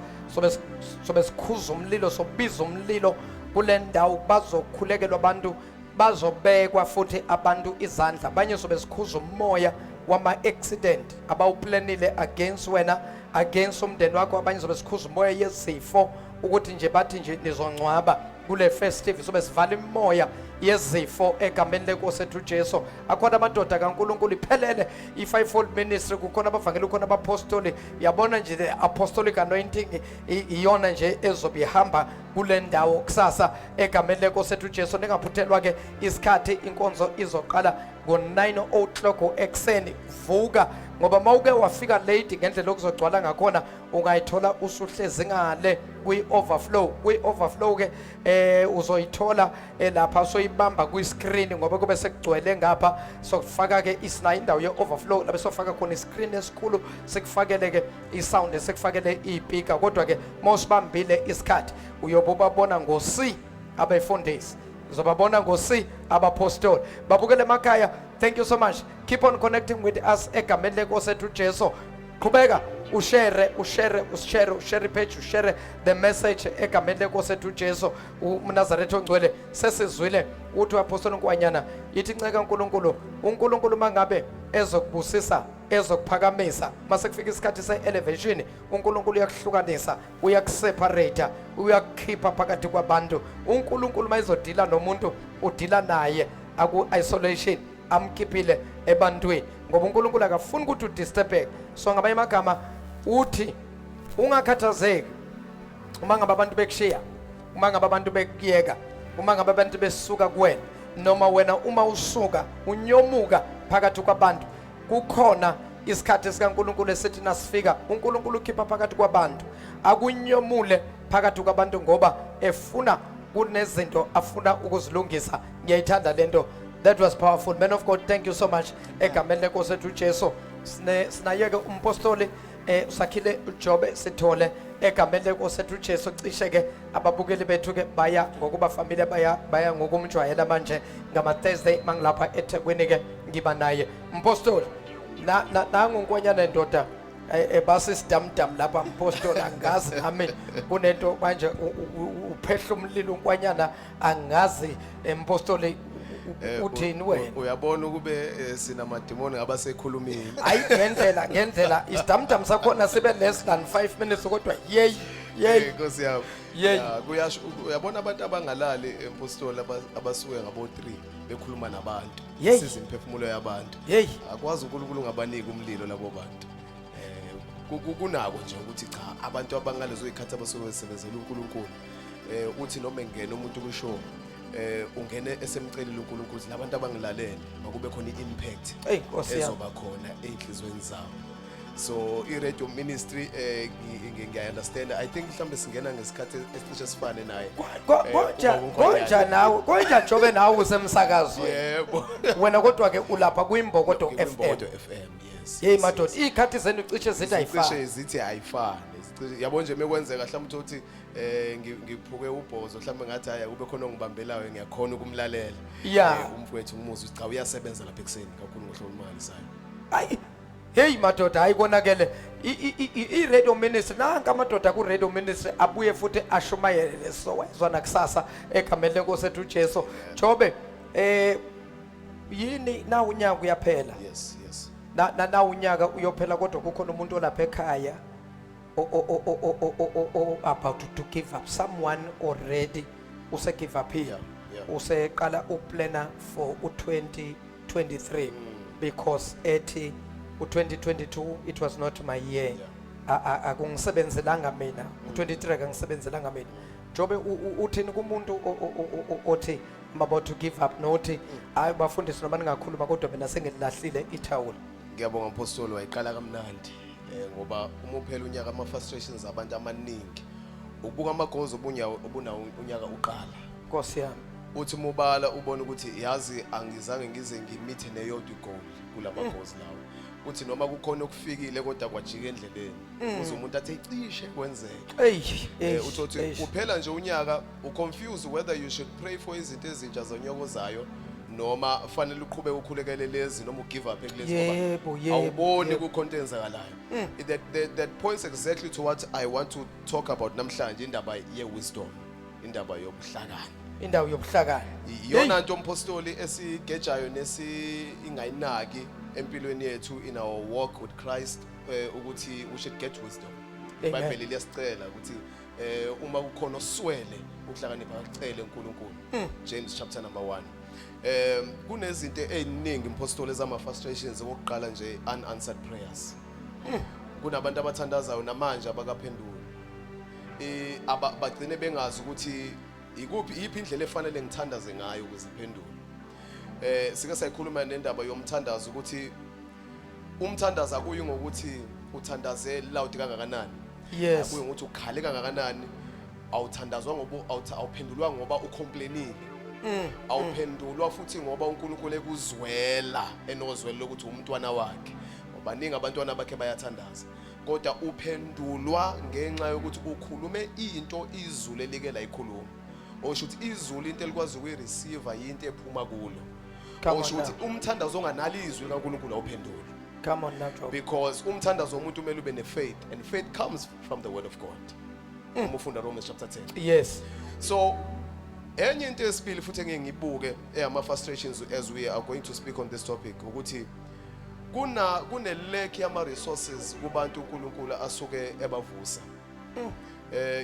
sobe sikhuza umlilo, sobiza umlilo kule ndawo, bazokhulekelwa abantu, bazobekwa futhi abantu izandla. Abanye sobe sikhuza umoya wama accident abawuplanile against wena, against umndeni wakho. Abanye sobe sikhuza umoya yezifo ukuthi nje bathi nje nizongcwaba kule festive, sobe sivala imoya yezifo egameni lenkosi ethu Jesu. Akhona amadoda kaNkulunkulu iphelele i5-fold ministry, kukhona abavangeli, kukhona abapostoli. Yabona nje the apostolic anointing iyona nje ezobe ihamba kule ndawo kusasa egameni lenkosi ethu Jesu. Ningaphuthelwa ke isikhathi inkonzo izoqala ngo9 o'clock ekseni. Vuka, ngoba mawuke wafika late ngendlela okuzogcwala ngakhona ungayithola usuhlezi ngale kwi-overflow ke uzoyithola lapha, soyibamba kwi-screen ngoba kube sekugcwele ngapha. Sokufaka ke isinayo indawo ye-overflow lapho sofaka khona i-screen esikhulu, sikufakele ke i-sound, sikufakele ipika. Kodwa ke mawusibambile isikhathi uyobe ubabona ngoC abefundisi, uzobabona ngoC abapostoli. Babukele emakhaya, thank you so much. Keep on connecting with us egameni lenkosi ethu Jesu. Qhubeka ushare page, ushare the message egameni lenkosi ethu Jesu. uNazaretha ongcwele sesizwile uthi uApostle Nkwanyana yithi nceka uNkulunkulu mangabe ezokubusisa, ezokuphakamisa, mase kufika isikhathi se-elevation, uNkulunkulu uyakuhlukanisa, uyakuseparate, uyakukhipha phakathi kwabantu. uNkulunkulu mayizodila nomuntu udila naye, aku-isolation, amkhiphile ebantwini, ngoba uNkulunkulu akafuni ukuthi udisturbeke. So ngamanye amagama uthi ungakhathazeki uma ngabe abantu bekushiya, uma ngabe abantu bekuyeka, uma ngabe abantu besuka kuwena, noma wena uma usuka unyomuka phakathi kwabantu. Kukhona isikhathi sikaNkulunkulu esithi nasifika uNkulunkulu ukhipha phakathi kwabantu, akunyomule phakathi kwabantu ngoba efuna kunezinto afuna ukuzilungisa. Ngiyayithanda lento. That was powerful. Man of God, thank you so much. Egameni lenkosi ethu Jesu. Sinayeke umpostoli usakhile uJobe Sithole egameni lenkosi ethu Jesu. Cishe ke ababukeli bethu ke baya ngokuba family baya ngokumjwayela manje ngama Thursday mangilapha eThekwini ke ngiba naye umpostoli. Nangu Nkwanyana indoda basi sidamdam lapha umpostoli. Angazi nami kunento manje uphehla umlilo uNkwanyana, angazi umpostoli uthini wena. Uyabona ukube sinamadimoni ngabasekhulumile. Hayi ngendlela isidamdam sakhona sibe less than 5 minutes kodwa yey Nkosi yami. Kuyasho uyabona abantu abangalali empostoli abasuke ngabo 3 bekhuluma nabantu, siza imphefumulo yabantu. Akwazi uNkulunkulu ngabanika umlilo labo bantu. Kunako nje ukuthi cha, abantu abangalezo izikhathi abasuke besebenzela uNkulunkulu, uthi noma engena umuntu kushow ungene esemcelile uNkulunkulu labantu abangilalele makube khona iimpact ezoba khona enhlizweni zabo. So i-radio ministry ngiyaunderstand. I think mhlambe singena ngesikhathi esicishe sifane naye. Konja Jobe nawe usemsakazo. Yebo. Wena kodwa ke ulapha kuImbokodo FM. Imbokodo FM, yes. Hey madoda, ikhathi zenu cishe zithi ayifani. Cishe zithi ayifani. Yabo nje mekwenzeka mhlawumbe uthi ngiphuke ubhozo mhlawumbe ngathi haya kube khona ngibambelayo ngiyakhona ukumlalela. Umfowethu umuzi uthi cha uyasebenza lapha ekseni kakhulu ngohlobo imali sayo. Hayi, hey madoda, ayikonakele i-radio ministry. Nanka amadoda ku-radio ministry abuye futhi ashumayele sowezwana kusasa egameni lenkosi ethu Jesu. Jobe yini na unyaka uyaphela? Yes. Na unyaka uyophela kodwa kukhona umuntu olapha ekhaya about to give up. Someone already use give up here. Useqala uplana for u2023 because ethi u2022 it was not my year. Akungisebenzelanga mina. U23 akungisebenzelanga mina. Jobe uthini kumuntu othi I'm about to give up nothi hayi bafundisi noma ningakhuluma kodwa mina sengilahlile ithawula. Ngiyabonga mpostoli wayiqala kamnandi. ngoba uma uphela unyaka ama frustrations abantu amaningi ukubuka amagozo obuna unyaka uqala Nkosi yami. uthi mobala ubona ukuthi yazi angizange ngize ngimithe neyodwa igoal kulamagozo lawo uthi noma kukhona okufikile kodwa kwajika endleleni uze umuntu athi cishe kwenzeka uthi uphela nje unyaka uconfuse whether you should pray for izinto ezintsha zonyokozayo noma fanele uqhubeke ukhulekele lezi noma ugive up ekulezi ngoba awuboni kukhonto enzakalayo that points exactly to what I want to talk about namhlanje indaba ye-wisdom indaba yobuhlakani indawo yobuhlakani iyona nto umpostoli esigejayo ingayinaki empilweni yethu in our walk with Christ ukuthi we should get wisdom iBhayibheli liyasicela ukuthi uma kukhona oswele ukuhlakanipha akucele uNkulunkulu James chapter number 1 kunezinto eziningi impostoli ezama frustrations okokuqala nje unanswered prayers kunabantu abathandazayo namanje abakaphendula bagcine bengazi ukuthi ikuphi iphi indlela efanele ngithandaze ngayo ukuze iphendule sike sayikhuluma nendaba yomthandazo ukuthi umthandazo akuyi ngokuthi uthandaze loud kangakanani yes akuyi ngokuthi ukhale kangakanani awuthandazwa ngoba awuphendulwa ngoba ucomplainile awuphendulwa futhi ngoba uNkulunkulu ekuzwela enozwelo lokuthi umntwana wakhe ngoba ningi abantwana bakhe bayathandaza kodwa uphendulwa ngenxa yokuthi ukhulume into izulu elike la ikhuluma osho ukuthi izulu into elikwazi ukuyireceive into ephuma kulo osho ukuthi umthandazo onganali izwi kaNkulunkulu awuphenduli come on now because umthandazo womuntu umele ube nefaith and faith comes from the word of God uma ufunda Romans chapter 10 yes so enye into esibili futhi engeke ngibuke ama frustrations as we are going to speak on this topic ukuthi kune lack yama resources kubantu uNkulunkulu asuke ebavusa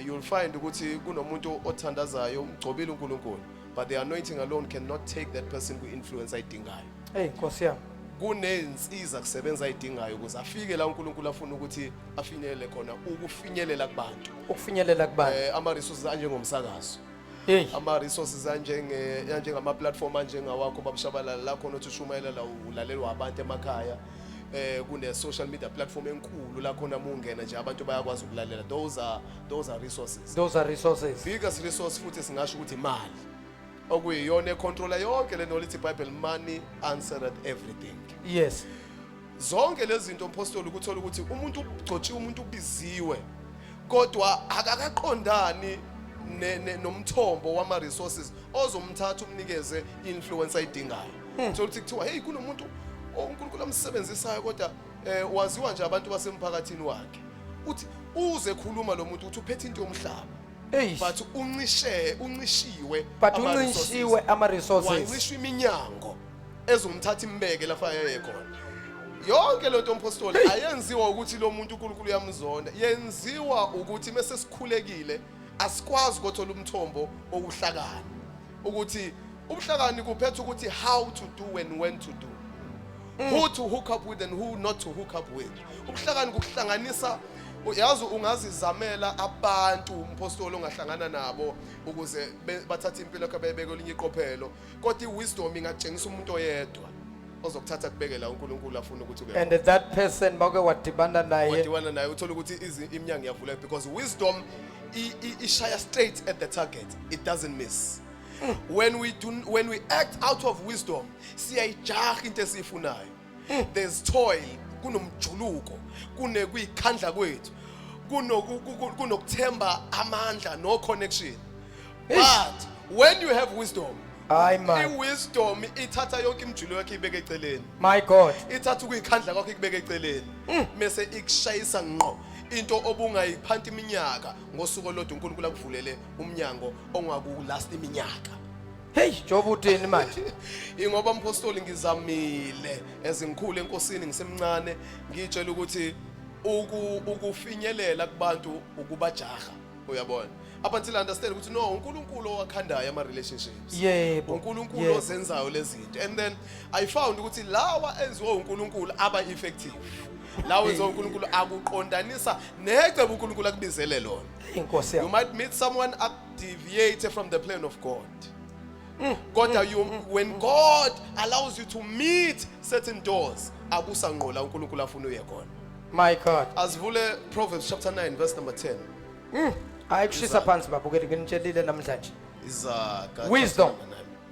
you'll find ukuthi kunomuntu othandazayo umgcobile uNkulunkulu but the anointing alone cannot take that person ku influence ayidingayo Nkosi yami kunensiza kusebenza ayidingayo ukuze afike la uNkulunkulu afuna ukuthi afinyelele khona ukufinyelela kubantu ukufinyelela kubantu ama resources anjengomsakazo ama resources anjengama platform anjengawakho babushabalala la khona uthi ushumayela la ulalelwa abantu emakhaya kune social media platform enkulu la khona mungena nje abantu bayakwazi ukulalela those are resources biggest resource futhi singasho ukuthi imali okuyiyona econtroller yonke le knowledge iBhayibheli money answered everything yes zonke lezi zinto umpostoli ukuthola ukuthi umuntu ugcotshiwe umuntu ubiziwe kodwa akakaqondani nomthombo wama resources ozomthatha umnikeze influence ayidingayo so ukuthi kuthiwa hey kunomuntu uNkulunkulu amsebenzisayo kodwa waziwa nje abantu basemphakathini wakhe uthi uze khuluma lo muntu uthi uphethe into yomhlaba but uncishiwe ama resources wancishwa iminyango ezomthatha imbeke la faya yekhona yonke lento umpostoli ayenziwa ukuthi lo muntu uNkulunkulu yamzonda yenziwa ukuthi mase sikhulekile asikwazi ukuthola umthombo okuhlakani ukuthi ubuhlakani kuphethe ukuthi how to do and when to do who to hook up with and who not to hook up with ubuhlakani kuhlanganisa yazi ungazizamela abantu umpostoli ongahlangana nabo ukuze bathathe impilo yakhe bayibeke kwelinye iqophelo kodwa iwisdom ingatshengisa umuntu oyedwa ozokuthatha kubeke la uNkulunkulu afuna ukuthi ube and that person bake wadibana naye uthola ukuthi iminyango iyavuleka because wisdom ishaya straight at the target it doesn't miss when we act out of wisdom siyayijaha into esifunayo there's toil kunomjuluko kuyikhandla kwethu kunokuthemba amandla no connection but when you have wisdom wisdom ithatha yonke imjulo yakhe ibeke eceleni my God ithatha ukuyikhandla kwakhe ibeke eceleni mase ikushayisa ngqo into obungayiphanti iminyaka ngosuku olodwa uNkulunkulu akuvulele umnyango ongakulast iminyaka hey job uthini manje ingoba umpostoli ngizamile ezingikhulu enkosini ngisemncane ngitshela ukuthi ukufinyelela kubantu ukubajaha uyabona up until understand ukuthi no uNkulunkulu owakhandayo ama relationships uNkulunkulu ozenzayo lezi zinto and then I found ukuthi lawa enziwa uNkulunkulu aba effective lawo enziwa uNkulunkulu akuqondanisa necebo uNkulunkulu akubizele lona inkosi you might meet someone deviate from the plan of God kodwa when God allows you to meet certain doors abusa ngqola uNkulunkulu afuna uye khona My God. Asivule Proverbs chapter 9 verse number 10. Ayikushisa phansi babukeli nginitshelile namhlanje. Is Wisdom.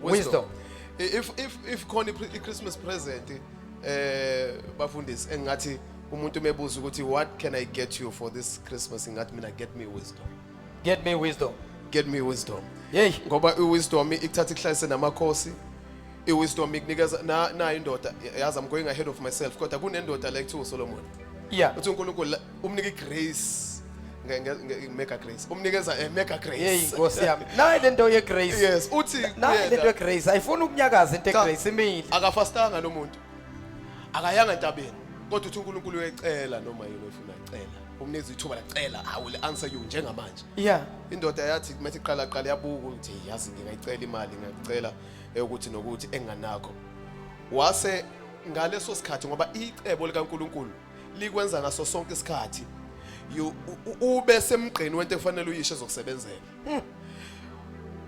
Wisdom. If khona i-Christmas present bafundisi engathi umuntu mebuza ukuthi what can I get you for this Christmas, ngathi mina get me wisdom. Get me wisdom. Get me wisdom. Yey. Ngoba iwisdom ikuthatha ihlalise namakhosi. Iwisdom ikunikeza na indoda yazi I'm going ahead of myself kodwa kunendoda like to Solomon. Yeah. Uthi uNkulunkulu umnika igrace. Mega grace. Umnikeza mega grace. Yey Nkosi yami. Nayi lento ye grace. Yes, uthi nayi lento ye grace ayifuni ukunyakaza into grace imile. Akafastanga nomuntu. Akayanga entabeni. Kodwa uthi uNkulunkulu uyecela noma yini ofuna icela. Umnikeza ithuba lacela, I will answer you njengamanje. Yeah. Indoda yathi kumethi iqala yabuka ukuthi yazi ngingayicela imali ngiyacela ukuthi nokuthi enganakho. Wase ngaleso sikhathi ngoba icebo likaNkulunkulu likwenza ngaso sonke isikhathi ube semgqeni wento efanele uyisho ezokusebenzela.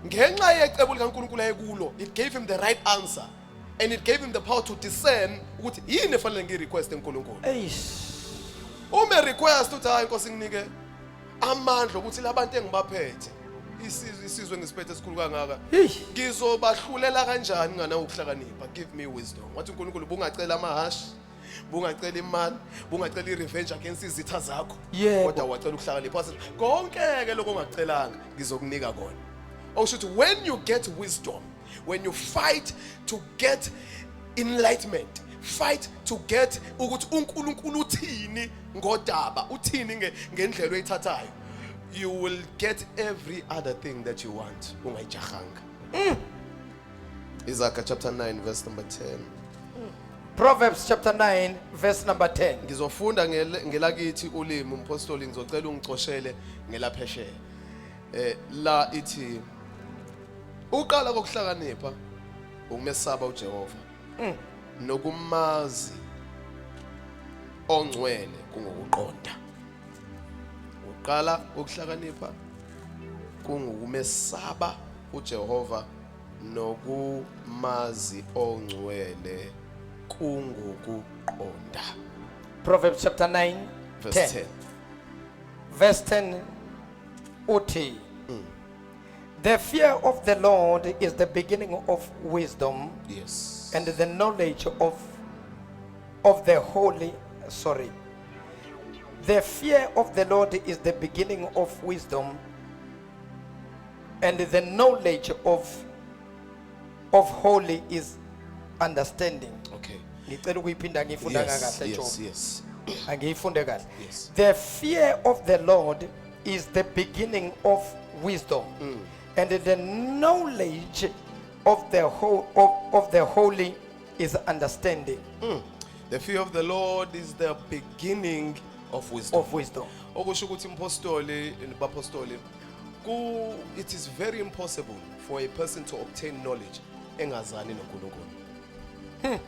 Ngenxa yecebo likaNkulunkulu ayekulo, it gave him the right answer and it gave him the power to discern ukuthi yini efanele ngirequest eNkulunkulu. Uma request uthi hayi Nkosi nginike amandla ukuthi labantu engibaphethe isizwe ngisiphethe esikhulu kangaka ngizobahlulela kanjani ngana ukuhlakanipha. Give me wisdom. Wathi uNkulunkulu bungacela amahashi, bungacela imali, bungacela irevenge against izitha zakho, kodwa wacela ukuhlakanipha. Konke ke lokho ongacelanga ngizokunika kona. Okusho ukuthi when you get wisdom, when you fight to get enlightenment, fight to get ukuthi uNkulunkulu uthini ngodaba, uthini ngendlela oyithathayo, you will get every other thing that you want. Ungayijahanga. Isaiah chapter 9 verse number 10. Proverbs chapter 9 verse number 10. Ngizofunda ngelakithi ulimi umpostoli ngizocela ungicoshele ngelaphesheya. La ithi uqala kokuhlakanipha umesaba uJehova nokumazi ongcwele kungokuqonda. Uqala ukuhlakanipha kungukumesaba uJehova nokumazi ongcwele kungokuqonda. Proverbs chapter 9 verse 10. Verse 10 uthi the fear of the Lord is the beginning of wisdom. Yes. And the knowledge of the holy, the fear of the Lord is the beginning of wisdom, and the knowledge of holy is understanding. Okay. Yes. Yes. Yes. The fear of the Lord is the beginning of wisdom, and the knowledge of the holy is understanding. The fear of the Lord is the beginning of wisdom. Okusho ukuthi impostoli nabapostoli it is very impossible for a person to obtain knowledge engazani noNkulunkulu.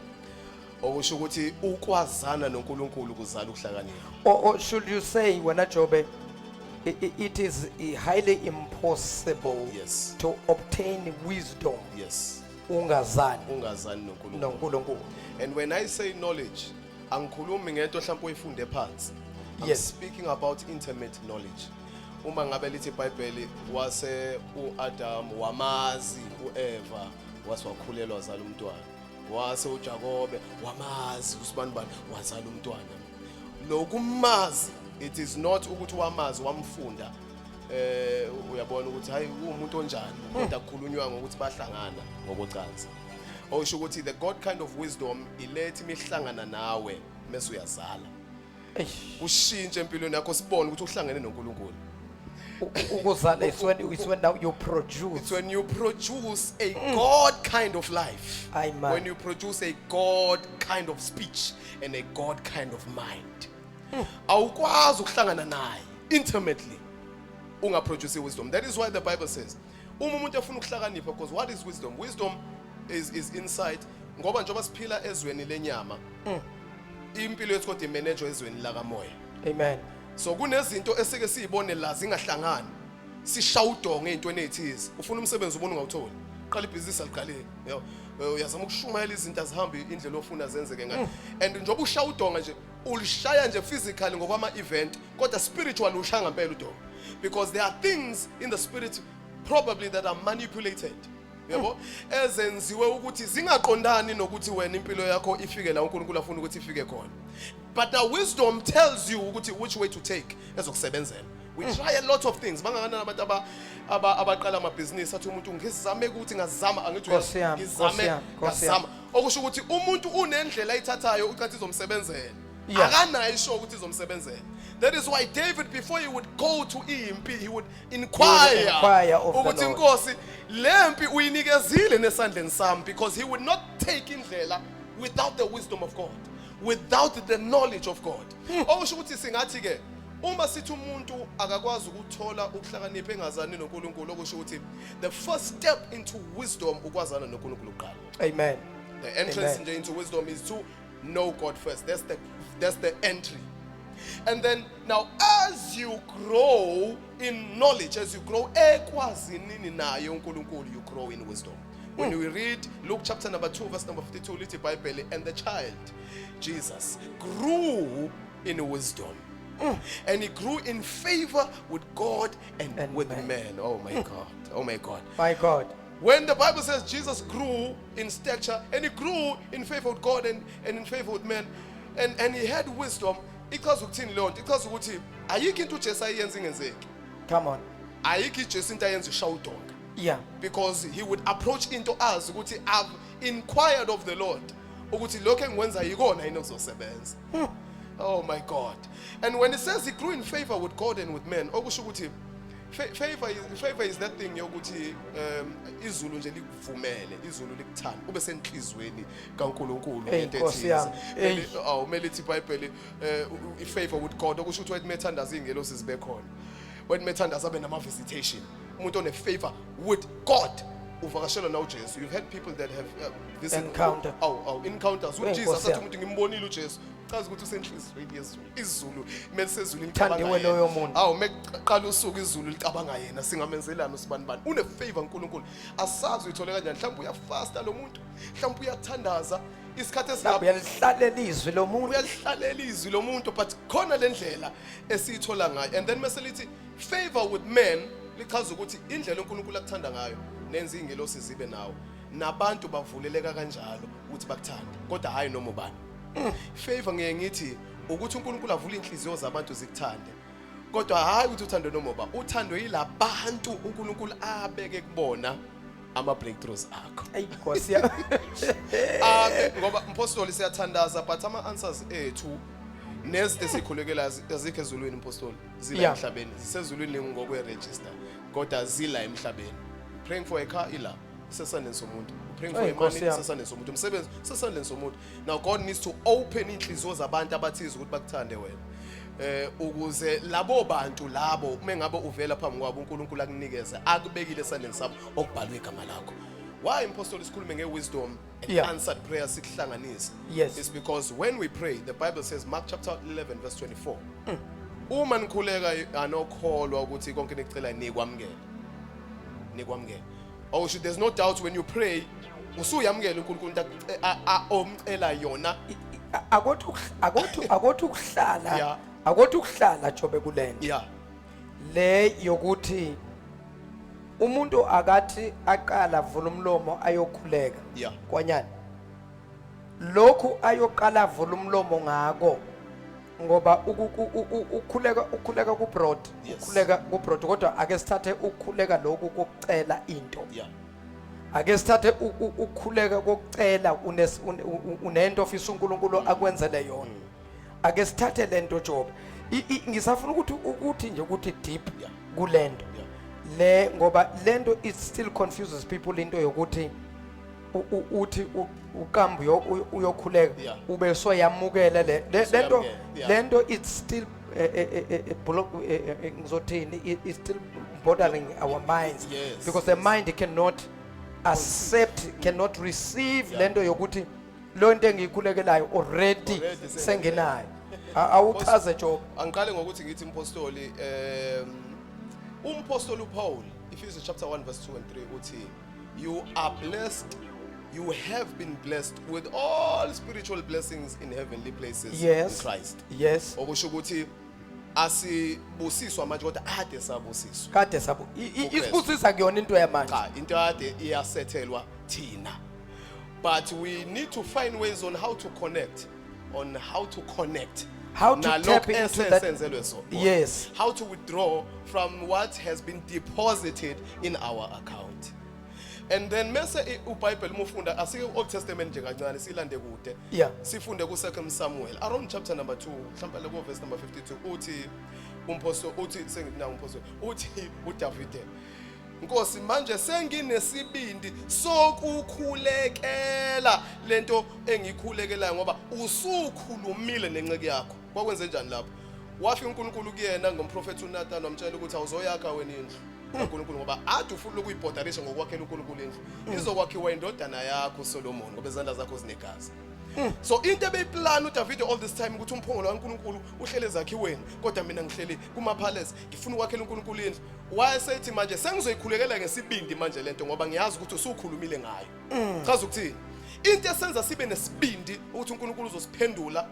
Okusho ukuthi ukwazana noNkulunkulu kuzala ukuhlakanipha. Or should you say when Jobe it is highly impossible, yes, to obtain wisdom. Yes. Ungazani noNkulunkulu. And when I say knowledge, angikhulumi ngento mhlawumbe uyifunde phansi. I'm speaking about intimate knowledge. Uma ngabe lithi iBhayibheli wase uAdam wamazi uEva waswakhulelwa wazala umntwana. Wase uJakobe wamazi usibanibani wazala umntwana. Lokumazi, it is not ukuthi wamazi wamfunda uyabona ukuthi hayi umuntu onjani kodwa kukhulunywa ngokuthi bahlangana ngokocansi. Okusho ukuthi the God kind of wisdom ilethi imihlangana nawe mase uyazala. Ushintshe empilweni yakho sibone ukuthi uhlangene noNkulunkulu. It's when now you produce. It's when you produce a God kind of life. When you produce a God kind of speech and a God kind of mind. Awukwazi ukuhlangana naye intimately ungaproduce wisdom. That is why the Bible says umuntu afuna ukuhlakanipha, because what is wisdom? Wisdom is insight. Ngoba njengoba siphila ezweni lenyama, impilo yethu kodwa imanage ezweni la kamoya. Amen. So kunezinto esike siyibone la zingahlangani. Sishawudonge into enethizi. Ufuna umsebenzi ubona ungawutholi. uqala ibhizinisi aliqale uyazama ukushumayela izinto azihambe indlela ofuna zenzeke ngayo and njengoba ushaya udonga nje ulishaya nje physically ngokwama event kodwa spiritual ushaya ngempela udonga because there are things in the spirit probably that are manipulated yabo ezenziwe ukuthi zingaqondani nokuthi wena impilo yakho ifike la uNkulunkulu afuna ukuthi ifike khona but the wisdom tells you ukuthi which way to take ezokusebenzela. We try a lot of things. Bangakana nabantu abaqala amabhizinisi athi umuntu ngizame ukuthi ngazama angithi ngizama okusho ukuthi umuntu unendlela ayithathayo ucathi izomsebenzela akanayo isho ukuthi izomsebenzela. That is why David before he would go to impi he would inquire ukuthi inkosi lempi uyinikezile nesandleni sami because he would not take indlela without the wisdom of God, without the knowledge of God. Okusho ukuthi singathi ke uma sithi umuntu akakwazi ukuthola ukuhlakanipha engazani noNkulunkulu okusho ukuthi the first step into wisdom ukwazana noNkulunkulu uqala. Amen. The entrance into wisdom is to know God first. That's the entry. And then now as you grow in knowledge, as you grow ekwazini naye uNkulunkulu, you grow in wisdom. When we read Luke chapter number 2 verse number 52 little Bible, and the child Jesus grew in wisdom. And he grew in favor with God and with men. Oh my God. Oh my God. My God. When the Bible says Jesus grew in stature and he grew in favor with God and in favor with men and he had wisdom, because ukuthini leyo nto because ukuthi ayikho into uJesu ayenza ingenzeki. Come on. Ayikho iJesu into ayenza ushawudonga. Yeah. Because he would approach into us ukuthi I've inquired of the Lord ukuthi lokho engikwenza yikona yini okuzosebenza. Oh my God. And when it says he grew in favor with God and with men, okusho ukuthi favor is that thing yokuthi izulu nje likuvumele, izulu likuthanda, ube senhlizweni kaNkulunkulu into ethi umele ithi iBhayibheli ifavor with God okusho ukuthi wena methandaza ingelosi zibe khona. Wena methandaza abe nama visitation. Umuntu one favor with God. Uvakashela na uJesu. You've had people that have visited encounters with Jesus athi umuntu ngimbonile uJesu. Chaza ukuthi usenhlizweni yezulu. Izulu mele sezulu licabanga loyo muntu. Meqala usuku izulu licabanga yena singamenzelana usibanibani. Une favor uNkulunkulu. Asazi uyithole kanjani. Mhlawumbe uyafasta lo muntu. Mhlawumbe uyathandaza. Isikhathi esilapha uyalihlalela izwi lo muntu. Uyalihlalela izwi lo muntu but khona le ndlela esiyithola ngayo. And then mase lithi favor with men lichaza ukuthi indlela uNkulunkulu akuthanda ngayo nenza ingelosi zibe nawo. Nabantu bavuleleka kanjalo ukuthi bakuthande. Kodwa hayi noma ubani. Favor ngeke ngithi ukuthi uNkulunkulu avule inhliziyo zabantu zikuthande. Kodwa hayi ukuthi uthando noma uba. Uthando yilabantu uNkulunkulu abeke kubona ama breakthroughs akho. Ayinkosi ya. Ngoba impostoli siyathandaza but ama answers ethu nezinto sikhulekela azikho ezulwini impostoli zila emhlabeni zisezulwini ngokwe register kodwa zila emhlabeni. Praying for a car ila sesandleni somuntu. Praying for a money sesandleni somuntu. Umsebenzi sesandleni somuntu. Now God needs to open inhliziyo zabantu abathize ukuthi bakuthande wena. Ukuze labo bantu labo mengabe uvela phambi kwabo uNkulunkulu akunikeze akubekile esandleni sabo okubhalwe igama lakho. Why impostoli sikhulume ngewisdom and answered prayer sikuhlanganisa? Yes. It's because when we pray, the Bible says Mark chapter 11 verse 24. Uma nikhuleka anokholwa ukuthi konke nicela nikwamukele. Nikwamukele. Oh, there's no doubt when you pray usuyamukela uNkulunkulu omcela yona. Akothi ukuhlala. Akothi ukuhlala jobe kulento. Yeah. Le yokuthi umuntu akathi aqala vula umlomo ayokhuleka. Yeah. Nkwanyana. Lokhu ayoqala vula umlomo ngako ngoba ukukhuleka kuBroad, ukukhuleka kuBroad kodwa ake sithathe ukukhuleka lokhu kokucela into. Yeah. Ake sithathe ukukhuleka kokucela unento ofisa uNkulunkulu akwenzele yona. Ake sithathe lento job. Ngisafuna ukuthi nje ukuthi deep kulento. Le ngoba lento it still confuses people into yokuthi uthi ukambu uyokhuleka ube soyamukela lento it's still ngizothini it's still bordering our minds because the mind cannot accept, cannot receive lento yokuthi lo nto engiyikhulekelayo already sengenayo. Awuchaze Job. Angiqale ngokuthi ngithi impostoli umpostoli uPaul Ephesians chapter 1 verse 2 and 3 uthi you are blessed. You have been blessed with all spiritual blessings in heavenly places Yes. in Christ. Yes. Okusho ukuthi asibusiswa manje kodwa ade sabusiswa. Kade sabo. Isibusisa kuyona into yamanje. Cha, into ade iyasethelwa thina. But we need to find ways on how to connect. How to Nalokho tap into that. esenzelwe so. Yes. How to withdraw from what has been deposited in our account. And then mase uBhayibheli mufunda asike Old Testament nje kancane silande kude. Yeah. Sifunde ku 2 Samuel around chapter number 2 mhlawumbe le verse number 52 uthi umpostoli uthi sengina umpostoli uthi uDavide Nkosi manje senginesibindi sokukhulekela lento engikhulekelayo ngoba usukhulumile nenceke yakho kwakwenze njani lapho wafika uNkulunkulu kuyena ngomprofeti uNathan wamtshela ukuthi awuzoyakha wena indlu uNkulunkulu ngoba athi ufuna ukuyibhodarisha ngokwakhela uNkulunkulu indlu izokwakhiwa indodana yakho Solomon ngoba izandla zakho zinegazi. So into ebeyiplan uDavide all this time ukuthi umphongolo kaNkulunkulu uhlele ezakhiweni kodwa mina ngihleli kuma palace ngifuna ukwakhela uNkulunkulu indlu wayesethi manje sengizoyikhulekela ngesibindi manje lento ngoba ngiyazi ukuthi usukhulumile ngayo. Chaza ukuthini into esenza sibe nesibindi ukuthi uNkulunkulu uzosiphendula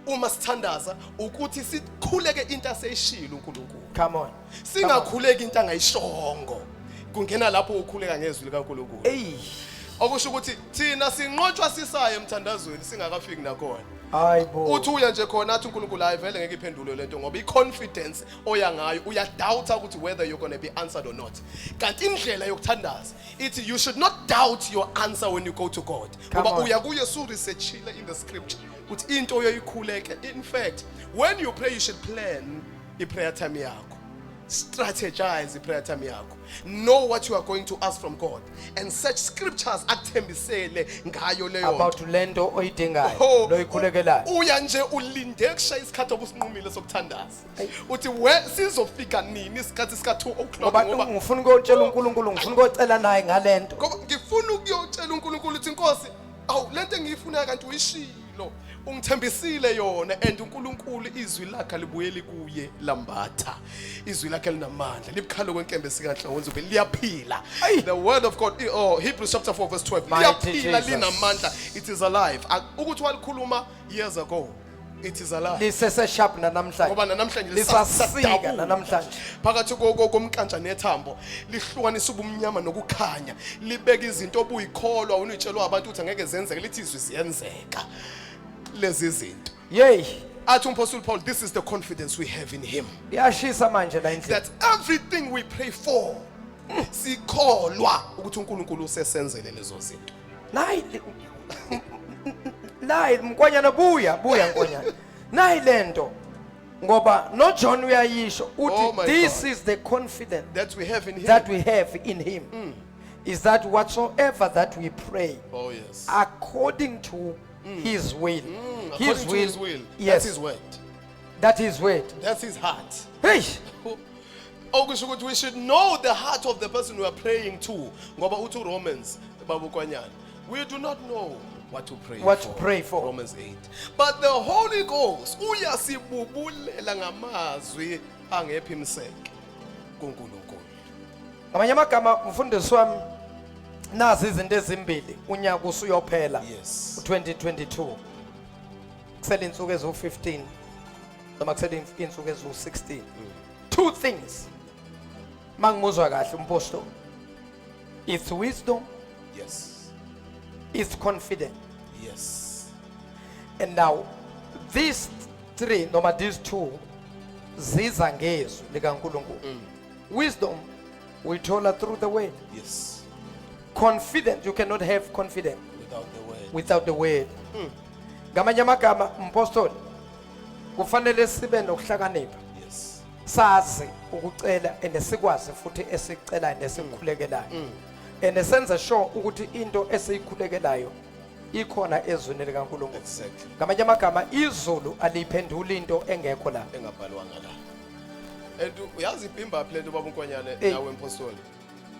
uma sithandaza ukuthi sikhuleke into aseyishilo uNkulunkulu. Come on. Singakhuleki into angayishongo kungena lapho ukhuleka ngezwi likaNkulunkulu. Hey. Okusho ukuthi thina sinqotshwa sisaye emthandazweni singakafiki nakhona. Hayibo. Uthi uya nje khona athi uNkulunkulu ayivele ngeke iphendule lento ngoba iconfidence oya ngayo uyadoubt ukuthi whether you're going to be answered or not. Kanti indlela yokuthandaza ithi you should not doubt your answer when you go to God. Ngoba uya kuye su researchile in the scripture ukuthi into oyoyikhuleke. In fact, when you pray you should plan i-prayer time yakho. Strategize i-prayer time yakho. Know what you are going to ask from God and search scriptures akuthembisele ngayo leyo About lento oyidingayo loyikhulekelayo. Uya nje ulinde kushaya isikhathi obusinqumile sokuthandaza uthi sizofika nini isikhathi sika 2 o'clock Ngoba ngifuna ukutshela uNkulunkulu ngifuna ukucela naye ngalento. Ngoba ngifuna ukuyotshela uNkulunkulu ukuthi Nkosi awu lento engiyifuna kanti uyishilo ungithembisile yona and uNkulunkulu izwi lakhe libuyeli kuye lambatha izwi lakhe linamandla libukhalo kwenkembe sikanhlonze ube liyaphila. The word of God Hebrews chapter 4 verse 12 liyaphila linamandla, it is alive. Ukuthi walikhuluma years ago, it is alive. Lisese sharp namhlanje. Ngoba namhlanje lisasika namhlanje. Phakathi komkantsha nethambo lihlukanisa ubumnyama nokukhanya libeka izinto obuyikholwa unitshelwa abantu ukuthi angeke zenzeke lithi izwi ziyenzeka lezi zinto. Yey. Athi umpostoli Paul, this is the confidence we have in him. Yashisa manje la indlela. That everything we pray for sikholwa ukuthi uNkulunkulu usesenzele lezo zinto. Nayi Nkwanyana buya Nkwanyana. Nayi lento. Ngoba no John uyayisho uthi this is the confidence that we have in him. Is that whatsoever that we pray. Oh yes. According to his will. His will. Yes. That's his word. That is word. That's his heart. Hey. We should know the heart of the person we are praying to. Ngoba uthi Romans Babu Nkwanyana. We do not know what to pray for. Romans 8. But the Holy Ghost uyasibubulela ngamazwi angephi imseke kuNkulunkulu. Ngamanye amagama mfundisi wami nazi izinto ezimbili unyaka usuyophela. Yes. 2022. Kusele insuku ezo15 noma kusele insuku ezo16. Two things. Mangimuzwa kahle umpostoli. It's wisdom. Yes. It's confidence. Yes. And now these three noma these two ziza ngezwi likaNkulunkulu. Wisdom we told her through the word. Yes. Confidence, you cannot have confidence without the word. Ngamanye amagama umpostoli kufanele sibe nokuhlakanipha. Yes. Sazi ukucela enesikwazi futhi esicela nesikukhulekelayo. Enesenze sure ukuthi into esiyikhulekelayo ikhona ezweni likaNkulunkulu. Exactly. Ngamanye amagama izulu aliphendula into engekho la. Engabhalwanga la. And uyazi ibhimba plento baba Nkwanyana nawe mpostoli.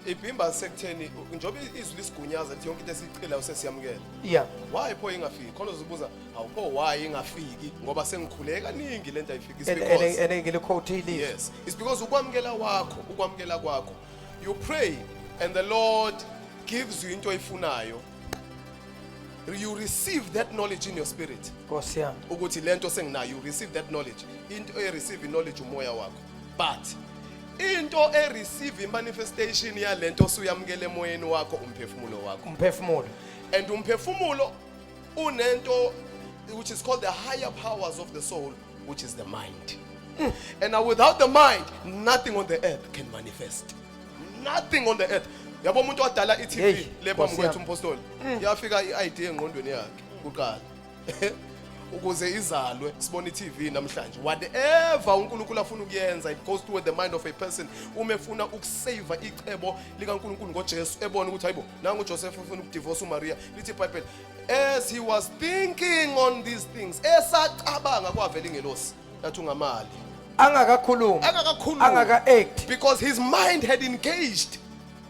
Ibhimba sekutheni njoba izwi lisigunyaza lithi yonke into esicelayo sesiyamukela. Yeah. Why pho ingafiki? Khona uzibuza awupho why ingafiki ngoba sengikhuleka kaningi lento ayifiki Ngile quote ili. Yes. It's because ukwamukela kwakho you pray and the Lord gives you into oyifunayo, you receive that knowledge in your spirit. Nkosi yami. Ukuthi lento senginayo, you receive that knowledge. Into receive knowledge umoya wakho. But into receive manifestation ya lento osuyamkele emoyeni wakho umphefumulo wakho. Umphefumulo. And umphefumulo unento which is called the higher powers of the soul, which is the mind. And now without the mind, nothing on the earth can manifest. Nothing on the earth. Yabo umuntu wadala iTV lepha mkwethu umpostoli. Yafika iidea engqondweni yakhe kuqala. Ukuze izalwe sibona iTV namhlanje. Whatever uNkulunkulu afuna ukuyenza, it goes toward the mind of a person. Umefuna ukusave icebo likaNkulunkulu ngoJesu ebona ukuthi hayibo nangu uJoseph ufuna ukudivorce uMaria. Lithi iBhayibheli, as he was thinking on these things, esacabanga kwavela ingelosi yathi ungamali. Angakakhuluma. Angaka-act. Because his mind had engaged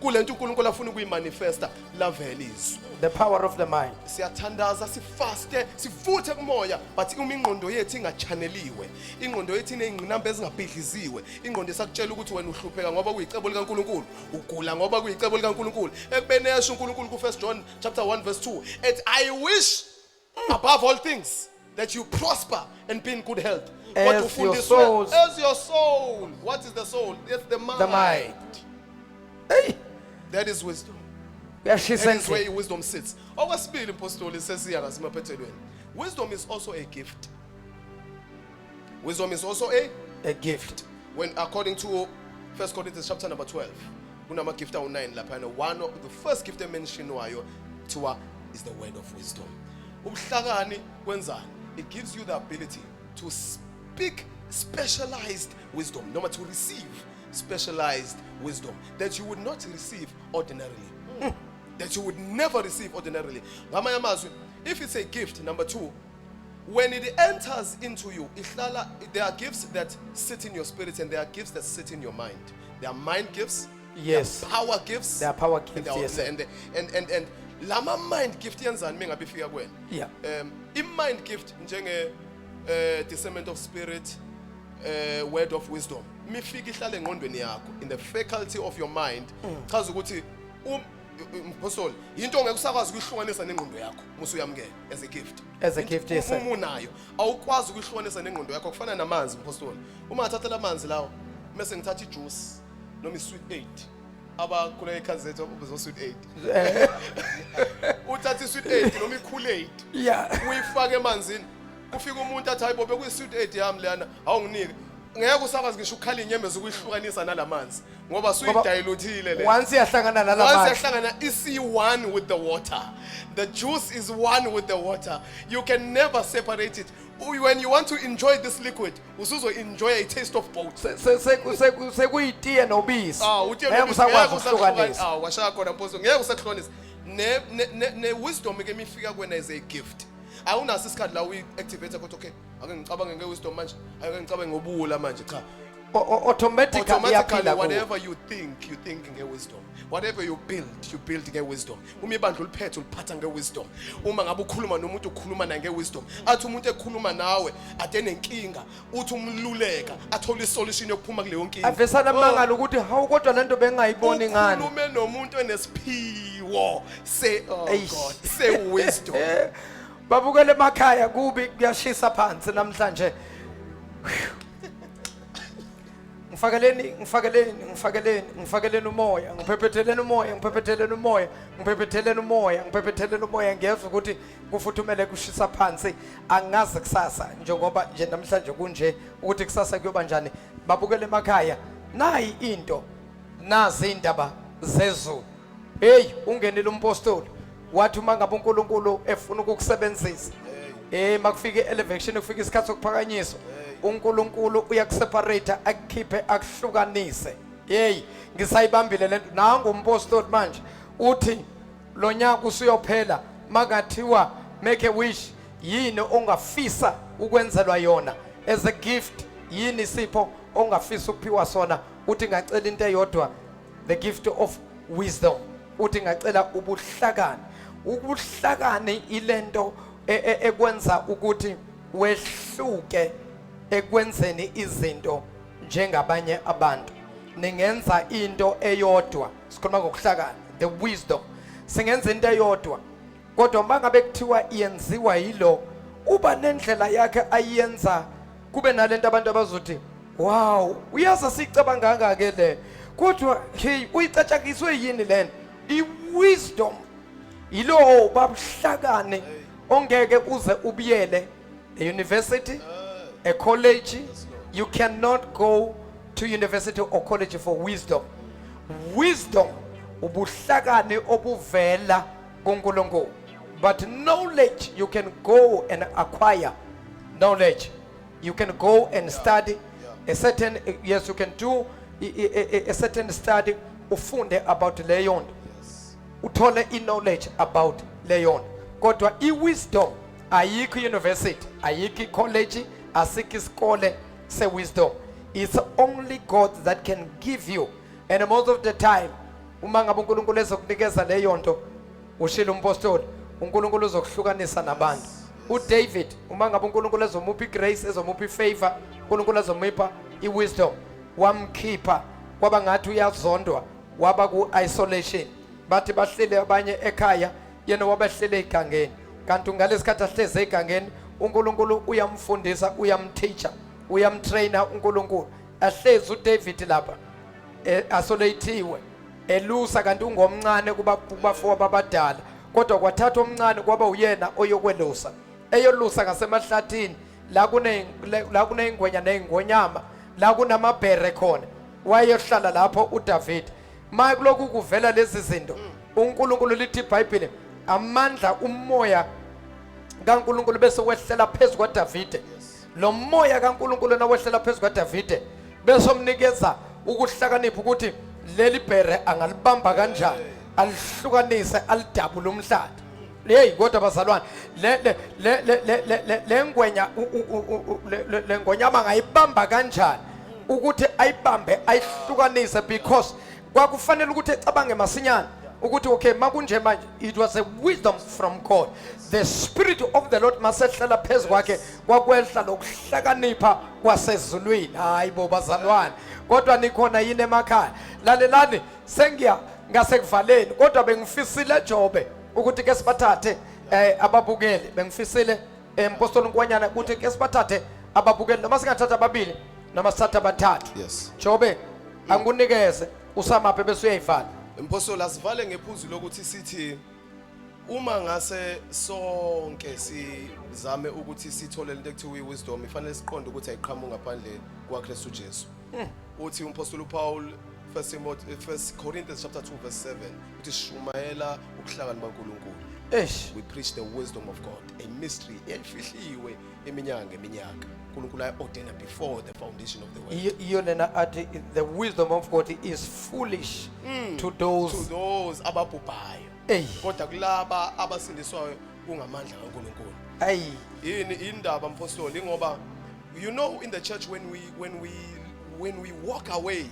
kulento uNkulunkulu afuna ukuyimanifesta lavela izwi. The power of the mind. Siyathandaza sifaste sifuthe kumoya, but uma ingqondo yethu ingachaneliwe, ingqondo yethu inengqinamba ezingabhidliziwe, ingqondo esakutshela ukuthi wena uhlupheka ngoba kuyicebo likaNkulunkulu, ugula ngoba kuyicebo likaNkulunkulu. Ekubene yesho uNkulunkulu ku 1 John chapter 1 verse 2, and I wish above all things that you prosper and be in good health. As your souls. As your soul. What is the soul? It's the mind. The mind. Hey. That is wisdom. That is where wisdom sits. Okwesibili impostoli sesiya ngasemaphethelweni. Wisdom is also a gift. Wisdom is also a gift. When according to 1 Corinthians chapter number 12, kunama gift awu9 lapha, one of the first gift mentioned wayo tiwa is the word of wisdom. Ubuhlakani kwenzani? It gives you the ability to speak specialized wisdom, noma to receive specialized wisdom that you would not receive ordinarily. That you would never receive ordinarily. If it's a gift, number 2, when it enters into you, there are gifts that sit in your spirit and there are gifts that sit in your mind. There are mind gifts, yes. There are power gifts. There are power gifts, yes. And lama mind gift yenzani mengabifika kweni. Yeah. Mind gift njenge discernment of spirit, word of wisdom. Mifika ihlale engqondweni yakho, in the faculty of your mind. Chaza ukuthi Apostle, into ongeke usakwazi ukuyihlukanisa nengqondo yakho musuyamkela as a gift. As a gift, yes. Uma unayo awukwazi ukuyihlukanisa nengqondo yakho, kufana namanzi Apostle. Uma uthatha lamanzi lawo bese ngithatha ijuice noma isweet 8. Aba kule ekhaya zethu ubezo sweet 8. Uthatha isweet 8 noma iKool-Aid. Yeah. Uyifake emanzini. Kufika umuntu athi hayibo bekuyisweet 8 yami lana awunginike. Ngeke usakwazi ngisho ukhala inyembezi ukuyihlukanisa nalamanzi ngoba suyidilutile le. Once yahlangana nalamanzi. Once yahlangana is one with the water. The juice is one with the water. You can never separate it. When you want to enjoy this liquid, usuzo enjoy a taste of both. Sekuyitiye nobisi. Ngeke usakwazi ukuhlukanisa. Washaya khona mposo. Ngeke usahlukanisa. Ne wisdom ke mifika kwena as a gift. Awunaso isikhathi la uyi-activate ukuthi okay ake ngicabange nge-wisdom manje, ake ngicabange ngobuwula manje cha. Automatically whatever you think nge-wisdom. Whatever you build nge-wisdom. Uma ibandla uliphethe uliphatha nge-wisdom. Uma ngabe ukhuluma nomuntu ukhuluma na nge-wisdom. Athi umuntu ekhuluma nawe ade nenkinga, uthi umluleka, athola isolution yokuphuma kuleyo nkinga. Avesana mangala ukuthi hawu kodwa lento bengayiboni ngani. Ukhulume nomuntu enesiphiwo say oh God, say wisdom. Babukele emakhaya kubi kuyashisa phansi namhlanje. Ngifakeleni umoya, ngiphephetheleni umoya, ngiyezwa ukuthi kufuthumele kushisa phansi. Angazi kusasa njengoba nje namhlanje kunje ukuthi kusasa kuyoba njani. Babukele emakhaya, nayi into, nazi indaba zezulu. Hey, ungenile umpostoli. Wathi uma ngabe uNkulunkulu efuna ukukusebenzisa makufike elevation kufika isikhathi sokuphakanyiswa uNkulunkulu uyakuseparate akukhiphe akuhlukanise. Hey ngisayibambile lento nangu umpostoli manje uthi lo nyaka usuyophela magathiwa make a wish yini ongafisa ukwenzelwa yona as a gift, yini sipho ongafisa ukuphiwa sona. Uthi ngacela into eyodwa, the gift of wisdom. Uthi ngacela ubuhlakani. Ubuhlakani ilento ekwenza ukuthi wehluke ekwenzeni izinto njengabanye abantu. Ningenza into eyodwa. Sikhuluma ngokuhlakani, the wisdom. singenza into eyodwa kodwa mangabe kuthiwa iyenziwa yilo uba nendlela yakhe ayenza kube nalento abantu abazothi wow uyaza sicabanga ngake le kodwa hey uyicatshakiswe yini lena iwisdom yilo babuhlakane ongeke uze ubiyele a university a college you cannot go to university or college for wisdom. Wisdom ubuhlakane obuvela kuNkulunkulu. But knowledge you can go and acquire knowledge. You can go and study a certain, yes, you can do a certain study ufunde about leyon. Uthole knowledge about leyon. Kodwa wisdom ayikho university, ayikho college, asikho isikole se wisdom. It's only God that can give you. And most of the time, uma ngabe uNkulunkulu ezokunikeza leyo nto, ushilo umpostoli, uNkulunkulu uzokuhlukanisa nabantu. uDavid, uma ngabe uNkulunkulu ezomupha igrace, ezomupha ifavor, uNkulunkulu ezomupha iwisdom, wamkhipha kwaba ngathi uyazondwa, waba ku isolation. Bathi bahlele abanye ekhaya, yena wabahlele egangeni. Kanti ngalesikhathi ahleze egangeni, uNkulunkulu uyamfundisa, uyamteacher, uyamtrainer uNkulunkulu. Ahlezi uDavid lapha asolatiwe elusa kanti ungomncane kubafo babadala kodwa kwathatha omncane kwaba uyena oyokwelusa eyolusa ngasemahlathini la kuneyingwenya neyingonyama la kunamabhere khona wayehlala lapho uDavid manje kuloko kuvela lezi zinto uNkulunkulu lithi iBhayibheli amandla umoya kaNkulunkulu bese wehlela phezulu kwaDavid lo moya kaNkulunkulu nawehlela phezulu kwaDavid bese omnikeza ukuhlakanipha ukuthi leli bhere angalibamba kanjani alihlukanise alidabule umhlaba hey kodwa bazalwane le ngonyama ngayibamba kanjani ukuthi ayibambe ayihlukanise because kwakufanele ukuthi ecabange masinyana ukuthi okay makunje manje it was a wisdom from God. The spirit of the Lord masehlela phezulu kwakhe kwakwehla lokuhlakanipha kwasezulwini hayi bo bazalwane kodwa nikhona yini emakhaya lalelani sengiya ngasekuvaleni kodwa bengifisile Jobe ukuthi ke sibathathe ababukeli bengifisile umpostoli Nkwanyana ukuthi ke sibathathe ababukeli noma singathatha ababili noma sithatha abathathu Yes. Jobe angunikeze usamaphe bese uyayivala Impostoli asivale ngephuzu lokuthi sithi uma ngase sonke sizame ukuthi sithole into ekuthiwa wisdom ifanele siqonde ukuthi ayiqhamuka ngaphandle kwaKristu Jesu. Uthi umpostoli Paul 1 Corinthians chapter 2 verse 7 uthi shumayela ukuhlakani baNkulunkulu. We preach the wisdom of God, a mystery efihliwe eminyaka ngeminyaka. uNkulunkulu ayordena before the foundation of the world. Yolena ati the wisdom of God is foolish to those ababhubhayo. Kodwa kulaba abasindiswayo kungamandla kaNkulunkulu. Yini indaba mpostoli ngoba you know in the church when we walk away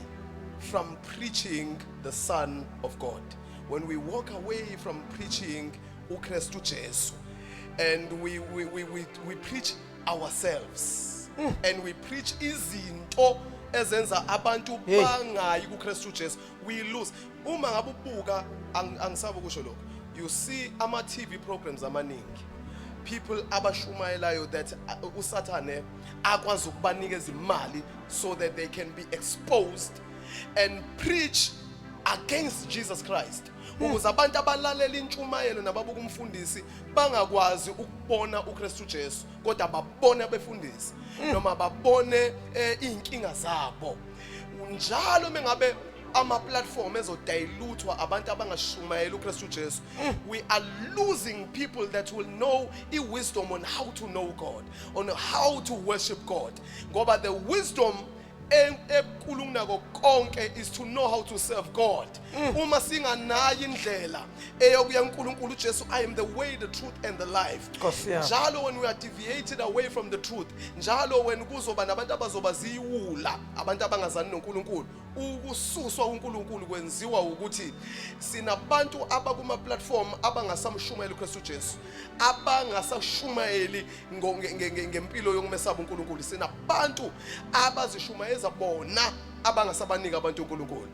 from preaching the Son of God, when we walk away from preaching uKristu Jesu and we preach ourselves and we preach izinto ezenza abantu bangayi kuKristu Jesu, we lose. Uma ngabe ubuka angisabe kusho lokho, you see ama TV programs amaningi, people abashumayelayo that uSathane akwazi ukubanikeza imali so that they can be exposed and preach against Jesus Christ. Ukuze abantu abalalela intshumayelo nababuka umfundisi bangakwazi ukubona uKristu Jesu kodwa babone abefundisi noma babone inkinga zabo. Njalo mengabe ama platform ezodilutwa abantu abangashumayela uKristu Jesu, we are losing people that will know wisdom on how to know God, on how to worship God. Ngoba the wisdom ekulungako konke is to know how to serve God. Uma singanayo indlela eyokuya uNkulunkulu uJesu, I am the way, the truth and the life. Njalo when we are deviated away from the truth, njalo when kuzoba nabantu abazoba ziwula, abantu abangazani noNkulunkulu, ukususwa uNkulunkulu kwenziwa ukuthi sinabantu abakuma platform abangasamshumayeli uKristu Jesu, abangasashumayeli ngempilo yokumesaba uNkulunkulu. Sinabantu abazishumayeza bona abangasabanika abantu uNkulunkulu.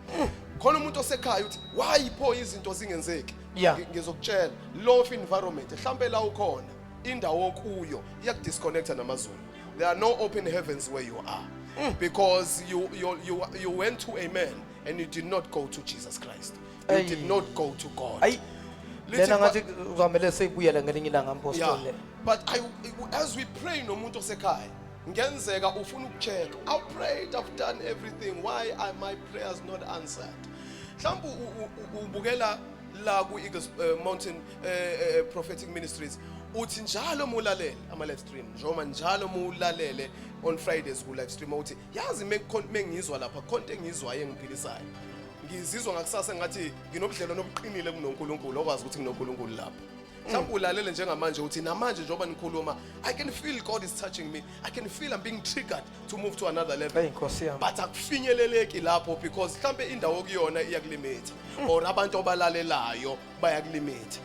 khona umuntu osekhaya uthi why pho izinto zingenzeki Yeah. ngizokutshela law of environment mhlambe la ukhona indawo kuyo iyakudisconnecta namazulu. There are no open heavens where you are because you went to a man and you did not go to Jesus Christ. You did not go to God. Ayi. Lithi Lena ba- ngathi uzamele seyibuyele ngelinye ilanga mpostoli. Yeah. But as we pray nomuntu osekhaya ngenzeka ufuna ukucheck. I prayed, I've done everything. Why are my prayers not answered? Mhlawumbe ubukela la ku Eagles Mountain Prophetic Ministries uthi njalo mulalele ama live stream njengoba njalo mulalele on Fridays ku live stream uthi yazi mengizwa lapha konke engizwayo engiphilisayo ngizizwa ngakusasa ngathi nginobudlelwano obuqinile kunoNkulunkulu okwazi ukuthi kunoNkulunkulu lapha. Mhlawumbe ulalele njengamanje uthi namanje njengoba nikhuluma I can feel God is touching me. I can feel I'm being triggered to move to another level. Hey Nkosi yami. But akufinyeleleki lapho because mhlambe indawo kuyona iyakulimit or abantu obalalelayo bayakulimit.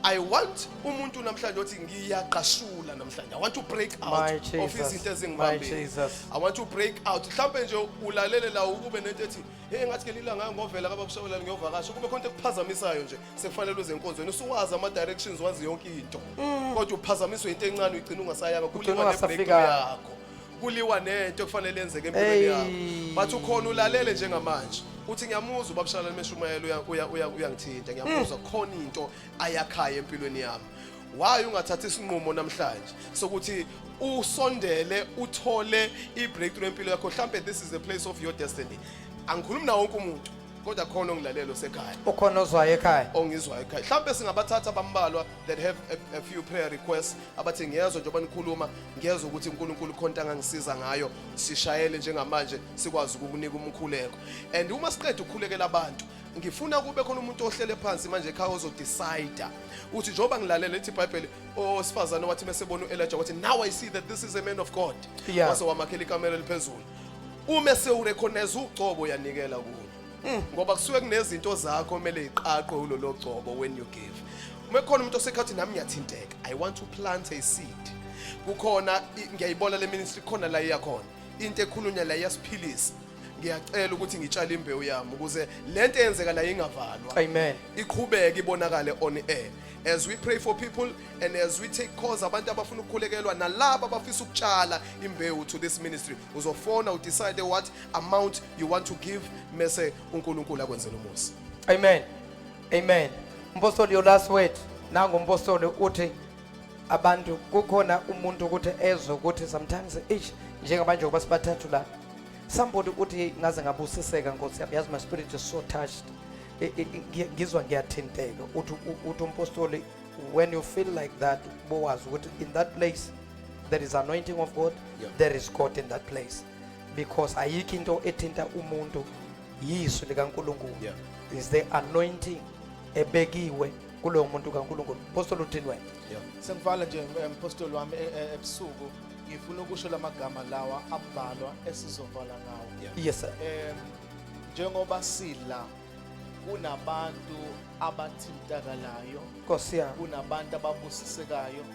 I want umuntu namhlanje othi ngiyaqashula namhlanje. I want to break out My of Jesus. izinto My ezingibambile. Jesus. I want to break out. Mhlambe nje ulalele la ukube nento ethi hey ngathi ke lila ngayo ngovela kabakushabalala ngiyovakasha kube khona ekuphazamisayo nje sekufanele uzenkonzweni usuwazi ama directions wazi yonke into. Kodwa uphazamiswe into encane uyigcina ungasayanga kuliwa nebreak yakho. Kuliwa nento kufanele yenzeke empilweni yakho. Bathi ukhona ulalele njengamanje. Uthi ngiyamuzwa ubabishalala meshumayelo uyangithinta ngiyamuzwa khona into ayakhaya empilweni yami. Why ungathatha isinqumo namhlanje sokuthi usondele uthole ibreakthrough empilo yakho mhlambe this is the place of your destiny. Angikhulumi nawo wonke umuntu kodwa khona ongilalela osekhaya. Ukhona ozwayo ekhaya. Ongizwayo ekhaya. Mhlambe singabathatha bambalwa that have a few prayer requests abathi ngiyezwa njengoba nikhuluma ngiyezwa ukuthi uNkulunkulu khonto angangisiza ngayo sishayele njengamanje sikwazi ukukunika umkhuleko. And uma siqeda ukukhulekela abantu ngifuna kube khona umuntu ohlele phansi manje ekhaya ozodecide uthi njengoba ngilalela ethi iBhayibheli osifazana wathi mesebona uElijah wathi now I see that this is a man of God. Yeah. Wase wamakhela ikamela liphezulu. Uma sewurecognize ugcobo yanikela kulo. Ngoba kusuke kunezinto zakho kumele iqaqwe ulolo gcobo when you give. Uma khona umuntu osekhathi nami ngiyathinteka I want to plant a seed. Kukhona ngiyayibona le ministry khona la iyakhona. Into ekhulunywa la iyasiphilisa. Ngiyacela ukuthi ngitshale imbewu yami ukuze lento eyenzeka la ingavalwa. Amen. Iqhubeke ibonakale on air. As we pray for people and as we take cause abantu abafuna ukukhulekelwa nalabo abafisa ukutshala imbewu to this ministry uzofona udecide what amount you want to give mase uNkulunkulu akwenzele umusa. Amen. Amen. Mpostoli your last word. Nangu mpostoli uthi abantu kukhona umuntu ukuthi ezwe ukuthi sometimes njengamanje ngoba sibathathu la somebody uthi ngaze ngabusiseka Nkosi yami yazi my spirit is so touched. Ngizwa ngiyathinteka uthi umpostoli when you feel like that bowazi ukuthi in that place there is anointing of God. Yeah. There is God in that place because ayikho into ethinta umuntu yiso likaNkulunkulu. Yeah. Is the anointing ebekiwe kulo muntu kaNkulunkulu. Apostle uthini wena? Yeah. Sengivala nje umpostoli wami ebusuku ngifuna ukusho lamagama lawa abhalwa esizovala ngawo. Yeah. Yes sir. Njengoba sidla kunabantu abathintakalayo, Nkosi yami. kunabantu ababusisekayo,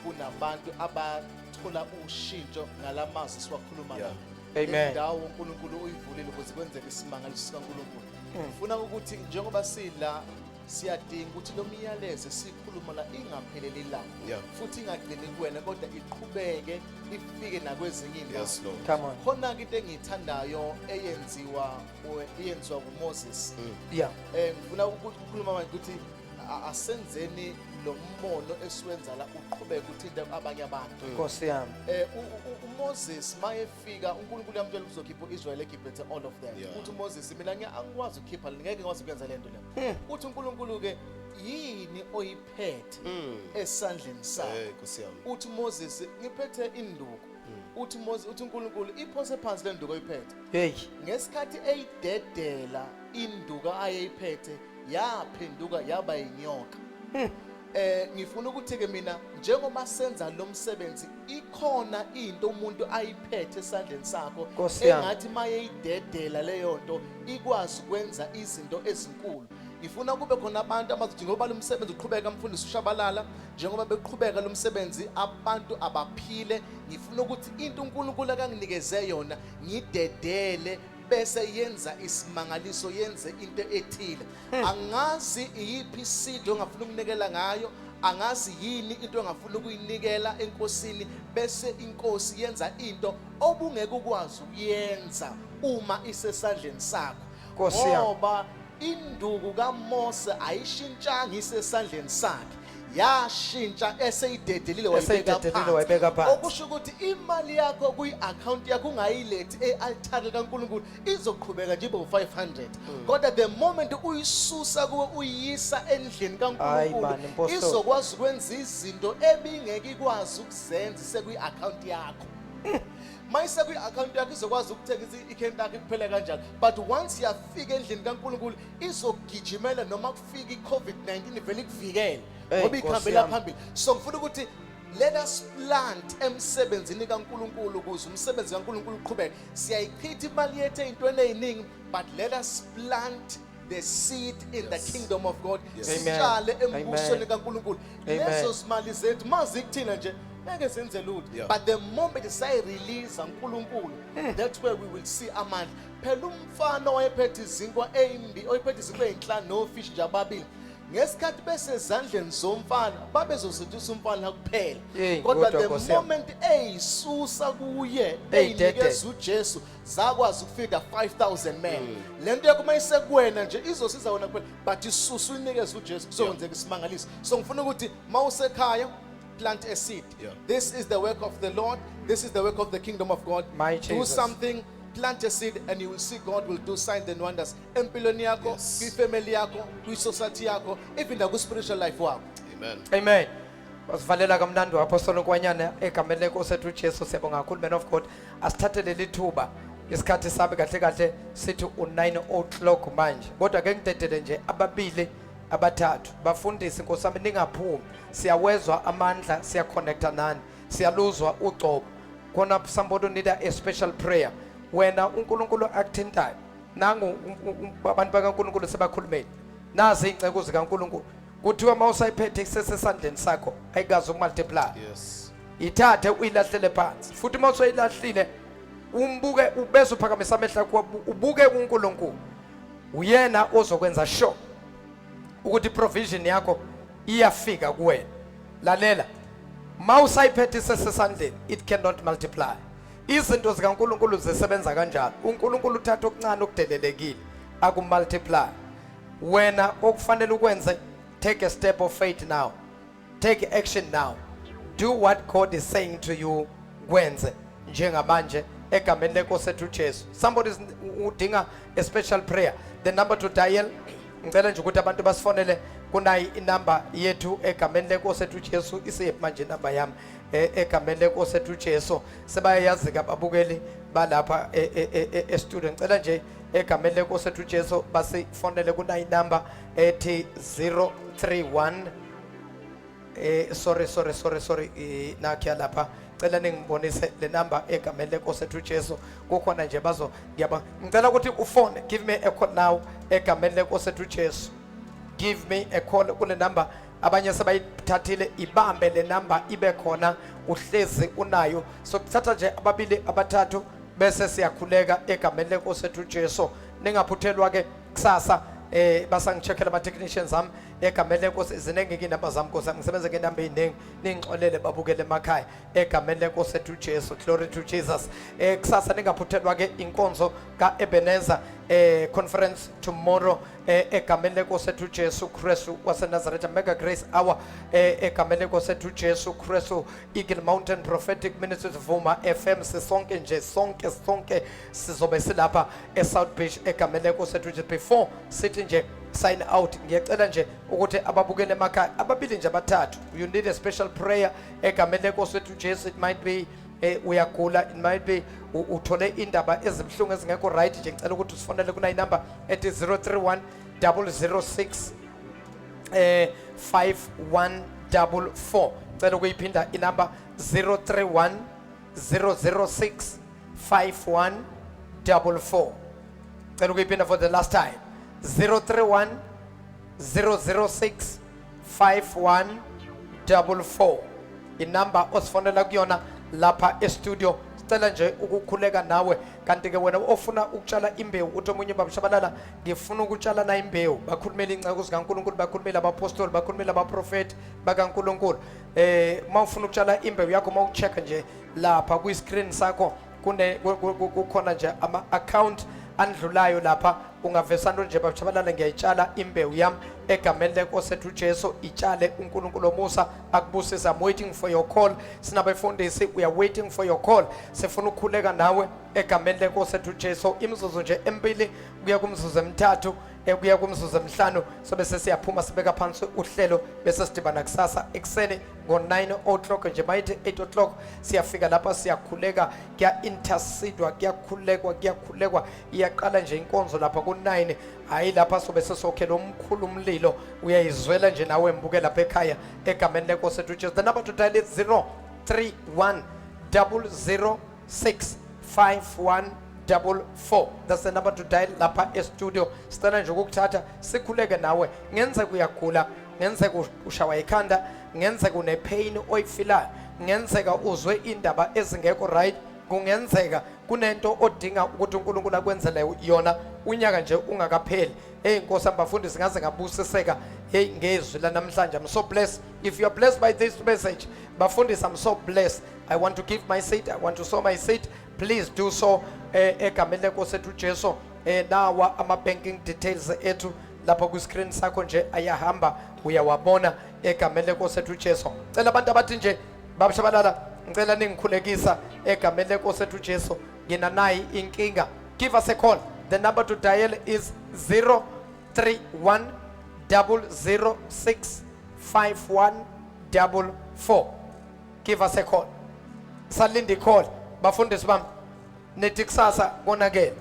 kunabantu abathola ushintsho ngalamazwi siwakhuluma Yeah. la. Amen. Indawo uNkulunkulu uyivulile ukuze kwenzeke isimangaliso sikaNkulunkulu. Ufuna ukuthi njengoba sidla siyadinga ukuthi lo miyalezo sikhuluma la ingapheleli la. Yeah. Futhi ingagcini kuwena kodwa iqhubeke ifike nakwezinye indawo. Yes Lord. Come on. Khona into engiyithandayo eyenziwa uMoses. Yeah. Ngifuna ukukhuluma manje ukuthi asenzeni lo mmono esiwenza la uqhubeka uthinta abanye abantu. Nkosi yami. uMoses mayefika uNkulunkulu yamtshela uzokhipha uIsrael eGibhithe all of them. Yeah. Uthi uMoses mina angikwazi ukukhipha ngeke ngikwazi ukwenza lento le. Uthi uNkulunkulu ke yini oyiphethe esandleni sakho? Nkosi yami. Uthi Moses ngiphethe induku. Uthi Moses uthi uNkulunkulu iphose phansi le nduku oyiphethe. Hey. Ngesikhathi eyidedela induka ayeyiphethe yaphenduka yaba inyoka. Ngifuna ukuthi ke mina njengoba senza lo msebenzi ikhona into umuntu ayiphethe esandleni sakho engathi mayeyidedela leyo nto ikwazi ukwenza izinto ezinkulu. Ngifuna kube khona abantu abazothi ngoba lo msebenzi uqhubeka umfundisi Tshabalala njengoba beqhubeka lo msebenzi abantu abaphile. Ngifuna ukuthi into uNkulunkulu akanginikeze yona ngidedele bese yenza isimangaliso, yenze into ethile. Angazi iyiphi isidlo ongafuna ukunikela ngayo, angazi yini into ongafuna ukuyinikela enkosini, bese inkosi yenza into obungeke ukwazi ukuyenza uma isesandleni sakho. Nkosi yami. Ngoba induku kaMose ayishintshanga isesandleni sakhe, yashintsha eseyidedelile wayibeka phansi. Okusho ukuthi imali yakho kwi-account yakho ungayilethi e-altare kaNkulunkulu izoqhubeka nje ibe u-500. Kodwa the moment uyisusa kuwe uyisa endlini Hayi man, kaNkulunkulu impostor. izokwazi ukwenza izinto ebingeke ikwazi ukuzenza sekwi-account yakho. Mayise kwi-account yakho izokwazi ukuthenga ikhenti lakho kuphela kanjalo, but once yafika endlini kaNkulunkulu izogijimela noma kufika i-COVID-19 vele ikuvikele ngoba ikhambela phambili. So ngifuna ukuthi let us plant emsebenzini kaNkulunkulu ukuze umsebenzi kaNkulunkulu uqhubeke. Siyayichitha imali yethu ey'ntweni ey'ningi, but let us plant the seed in the kingdom of God. Sitshale embusweni kaNkulunkulu. Lezo zimali zethu mazikuthina nje ngeke senze lutho, but the moment sayirelease uNkulunkulu, that's where we will see amandla. Phela umfana owayephethe izinkwa oyiphethe izinkwa ey'nhlanu nofishi nje ababili, ngesikhathi besezandleni zomfana babezosetshisa umfana kuphela. Kodwa the moment eyisusa kuye eyinikeza uJesu zakwazi ukufika 5,000 men. Lento yakho mayisekuwena nje izosiza wena kuphela, but isusa uyinikeza uJesu kuzokwenzeka isimangaliso. So ngifuna ukuthi mawusekhaya plant a seed. This is the work of the Lord. This is the work of the kingdom of God. Do something, plant a seed, and you will see God will do signs and wonders. Empilweni yakho, family yako, society yako, even the spiritual life wakho. Amen. Amen. Wasivalela kamnandi Apostle Nkwanyana egameni lenkosi ethu uJesu. Siyabonga kakhulu man of God. Asithathe leli thuba isikhathi sabe kahle kahle sithi u9 o'clock manje. Kodwa ke ngidedele nje ababili abathathu bafundisi inkosi yami ningaphumi. Siyawezwa amandla, siya connecta nani, siyaluzwa ugcobo. Khona somebody need a special prayer. Wena uNkulunkulu akuthintayo, nangu abantu bakaNkulunkulu sebakhulumeni. Nazi ingcebo zikaNkulunkulu. Kuthiwa mawusayiphethe isesesandleni sakho ayikazi ukumultiply. Yes. Ithathe uyilahlele phansi. Futhi mawusoyilahlile umbuke ubese uphakamisa amehlo akho ubuke uNkulunkulu. Uyena ozokwenza sure ukuthi provision yakho iyafika kuwena. Lalela, mawusayiphethe isesesandleni it cannot multiply. Izinto zikaNkulunkulu zisebenza kanjalo. uNkulunkulu uthatha okuncane okudelelekile akumultiply. Wena okufanele ukwenze, take a step of faith now. Take action now. Do what God is saying to you. Kwenze njengamanje egameni lenkosi ethu uJesu. Somebody is udinga a special prayer. The number to dial, ngicela nje ukuthi abantu basifonele kunayi inamba yethu egameni lenkosi ethu uJesu. Iseyiphi manje inamba yami egameni lenkosi ethu uJesu. Sebayazi ke ababukeli balapha e-studio. Ngicela nje egameni lenkosi ethu uJesu basifonele kunayi inamba ethi 031 sorry nakho lapha. Cela ningibonise le number egameni lenkosi ethu uJesu. Kukhona nje bazo ngicela ukuthi ufone, give me a call now egameni lenkosi ethu uJesu. Give me a call kule number. Abanye sebayithathile, ibambe le number ibe khona uhlezi unayo. So kuthatha nje ababili abathathu bese siyakhuleka egameni lenkosi ethu uJesu. Ningaphuthelwa ke kusasa basangicheckela ama technicians am egameni lenkosi. Zinenge ke inamba zami Nkosi, ngisebenza ke inamba eziningi, ningixolele babukele emakhaya egameni lenkosi ethu uJesu. Glory to Jesus. Kusasa ningaphuthelwa ke inkonzo ka Ebenezer conference tomorrow egameni lenkosi ethu uJesu Kristu waseNazaretha, Mega Grace Hour egameni lenkosi ethu uJesu Kristu, Eagle Mountain Prophetic Ministries Vuma FM. Sisonke nje sonke sizobe silapha eSouth Beach egameni lenkosi ethu uJesu. Before sithi nje sign out, ngiyacela nje ukuthi ababukele emakhaya ababili nje abathathu, you need a special prayer egameni lenkosi ethu uJesu. It might be uyagula, it might be uthole indaba ezibhlungu ezingekho right nje. Ngicela ukuthi usifonele kuna inamba ethi 031 006 5144. Ngicela ukuyiphinda inamba 031 006 5144. Ngicela ukuyiphinda for the last time, 031 006 5144. Inamba osifonela kuyona lapha e-studio. sicela nje ukukhuleka nawe kanti ke wena ofuna ukutshala imbewu uthi omunye baba Tshabalala ngifuna ukutshala na imbewu bakhulumela inceke zikaNkulunkulu bakhulumela abapostoli bakhulumela abaprofeti bakaNkulunkulu mawufuna ukutshala imbewu yakho mawuchecka nje lapha ku screen sakho kukhona nje ama account andlulayo lapha ungavesa into nje baba Tshabalala ngiyayitshala imbewu yami egameni lenkosi ethu Jesu itshale uNkulunkulu omusa akubusisa. I'm waiting for your call sinabefundisi we are waiting for your call sifuna ukukhuleka nawe egameni lenkosi ethu Jesu imizuzu nje emibili kuya kumzuzu emithathu kuya kumzuzu emihlanu so bese siyaphuma sibeka phansi uhlelo bese sidibana kusasa ekseni ngo9 o'clock nje mayithi 8 o'clock siyafika lapha siyakhuleka kuya intercedwa kuyakhulekwa iyaqala nje inkonzo lapha ku9 hayi lapha so bese sokhela omkhulu umlilo uyayizwela nje nawe mbuke lapha ekhaya egameni lenkosi ethu Jesu. The number to dial is 031 006 5144. That's the number to dial lapha e-studio. Sicela nje ukukuthatha sikhuleke nawe ngenze kuyagula ngenze ushawa ikhanda ngenze kune pain oyifilayo ngenzeka uzwe indaba ezingekho right kungenzeka kunento odinga ukuthi uNkulunkulu akwenzele yona unyaka nje ungakapheli. Hey Nkosi abafundisi ngaze ngabusiseka hey ngezwi la namhlanje. I'm so blessed. If you are blessed by this message bafundisi, I'm so blessed. I want to give my seed, I want to sow my seed. Please do so egameni lenkosi ethu Jesu. Nawa ama banking details ethu lapha ku screen sakho nje ayahamba uyawabona egameni lenkosi ethu Jesu. Cela abantu abathi nje baba Tshabalala ngicela ningikhulekisa egameni lenkosi ethu Jesu ngina nayi inkinga. Give us a call. The number to dial is 031 006 5144. Give us a call. Salindi call. Bafundisi bami nethi kusasa konakele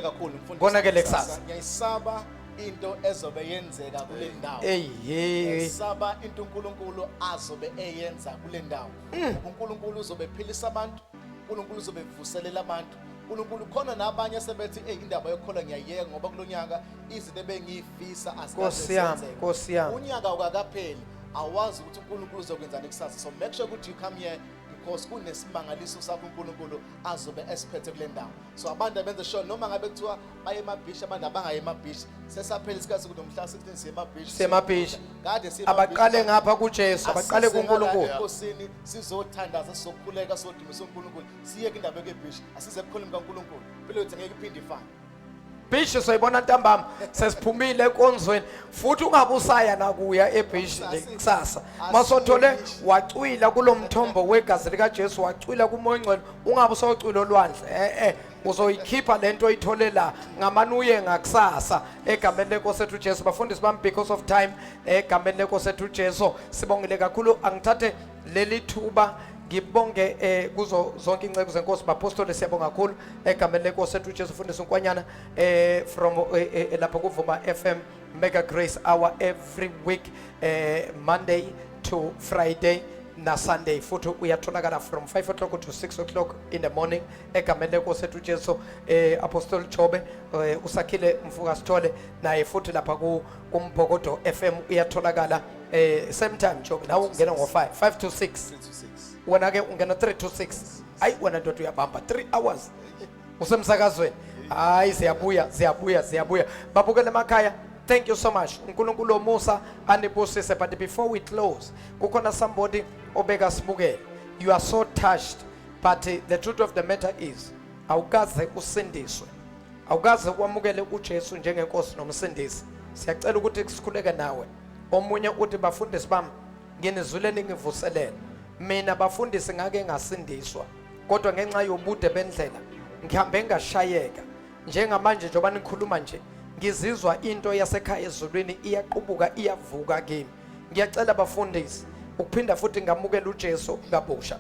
kakhulu mfundisi. Konakele kusasa. Ngiyayisaba into ezobe yenzeka kule ndawo. Ngiyayisaba into uNkulunkulu azobe eyenza kule ndawo. uNkulunkulu uzobe ephilisa abantu, uNkulunkulu uzobe evuselela abantu. uNkulunkulu khona nabanye sebethi indaba yokukholwa ngiyayeka ngoba kulonyaka izinto ebengiyifisa asikaze. Nkosi yami. Unyaka ukakapheli awazi ukuthi uNkulunkulu uzokwenzani kusasa. So make sure ukuthi you come here because kunesimangaliso sakho uNkulunkulu azobe esiphethe kule ndawo. So abantu abenze sure noma ngabe kuthiwa baye emabhishi abantu abangaye emabhishi sesaphela isikhathi ukuthi umhla 16 siye emabhishi kade abaqale ngapha kuJesu abaqale kuNkulunkulu enkosini sizothandaza sizokhuleka sodumisa uNkulunkulu siyeke indaba yebhishi asize ebukhulumi kaNkulunkulu phela uthi ngeke iphinde ifane. Bishi soyibona ntambama sesiphumile enkonzweni futhi ungabusaya nakuya ebishi kusasa masothole wacwila kulomthombo wegazi lika Jesu wacwila kumoya ongcwele ungabe usocwila olwandle uzoyikhipha lento oyithole la ngamanuye ngakusasa egameni lenkosi ethu Jesu. Bafundisi bami because of time egameni lenkosi ethu Jesu sibongile kakhulu angithathe leli thuba ngibonge kuzo zonke incebo zenkosi bapostoli siyabonga kakhulu egameni lenkosi ethu Jesu. Fundisi Nkwanyana from lapha kuvuma FM Mega Grace Hour every week Monday to Friday na Sunday futhi uyatholakala from 5 o'clock to 6 o'clock in the morning egameni lenkosi ethu Jesu. Apostle Chobe usakhile mfuka Sithole naye futhi lapha kuMbokodo FM uyatholakala same time Chobe nawe ungena ngo5 to 6 wena ke ungena 3 to 6 ayi wena ndoda uyabamba 3 hours usemsakazweni. Hayi siyabuya babukele emakhaya. Thank you so much. uNkulunkulu omusa anibusise. But before we close kukhona somebody obeka sibukele. You are so touched but the truth of the matter is awukaze usindiswe, awukaze ukwamukele uJesu njengenkosi nomsindisi. Siyacela ukuthi sikhuleke nawe. Omunye uthi bafundisi bami nginizwile ningivuselele. Mina bafundisi ngake ngasindiswa kodwa ngenxa yobude bendlela ngihambe ngashayeka. Njengamanje njoba nikhuluma nje ngizizwa into yasekhaya ezulwini iyaqubuka iyavuka kimi. Ngiyacela bafundisi ukuphinda futhi ngamukela uJesu kabusha.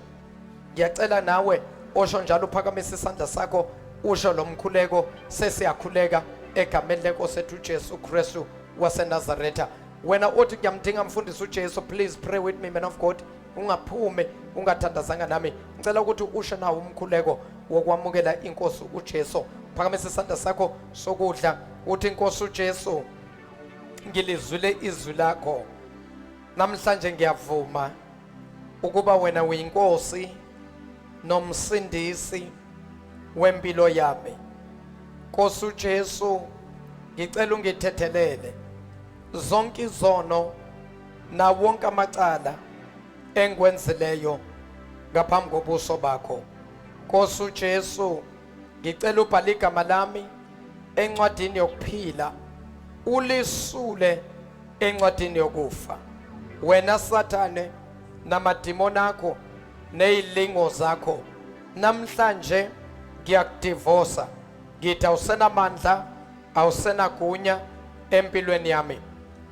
Ngiyacela nawe osho njalo uphakamise isandla sakho usho lo mkhuleko sesiyakhuleka egameni lenkosi ethu Jesu Kristu waseNazaretha. Wena othi ngiyamdinga mfundisi uJesu, please pray with me man of God. Ungaphume ungathandazanga nami. Ngicela ukuthi usho nawo umkhuleko wokwamukela inkosi uJesu. Phakamise isandla sakho sokudla uthi inkosi uJesu ngilizwile izwi lakho. Namhlanje ngiyavuma ukuba wena uyinkosi nomsindisi wempilo yami. Nkosi uJesu, ngicela ungithethelele zonke izono na wonke amacala engikwenzileyo ngaphambi kobuso bakho. Nkosi uJesu, ngicela ubhale igama lami encwadini yokuphila, ulisule encwadini yokufa. Wena Sathane namadimoni akho nezilingo zakho, namhlanje ngiyakudivosa. Ngithi awusenamandla, awusenagunya empilweni yami.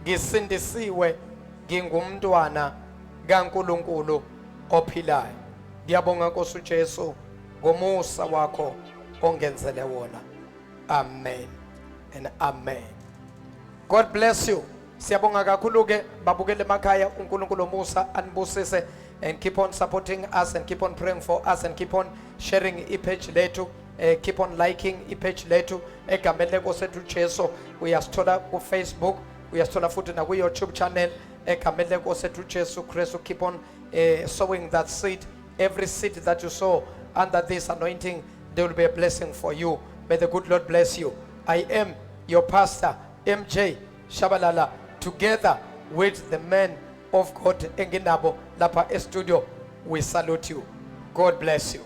Ngisindisiwe, ngingumntwana kaNkulunkulu ophilayo. Ngiyabonga Nkosi uJesu ngomusa wakho ongenzele wona. Amen and amen. God bless you. Siyabonga kakhulu ke babukele emakhaya, uNkulunkulu musa anibusise, and keep on supporting us and keep on praying for us and keep on sharing i-page lethu. Keep on liking i-page lethu egameni lenkosi ethu Jesu. Uyasithola ku Facebook, uyasithola futhi na ku YouTube channel egameni lenkosi ethu Jesu Kristu. Keep on sowing that seed. Every seed that you sow under this anointing, there will be a blessing for you. May the good Lord bless you. I am your pastor MJ Tshabalala, together with the men of God enginabo lapha e studio. We salute you. God bless you.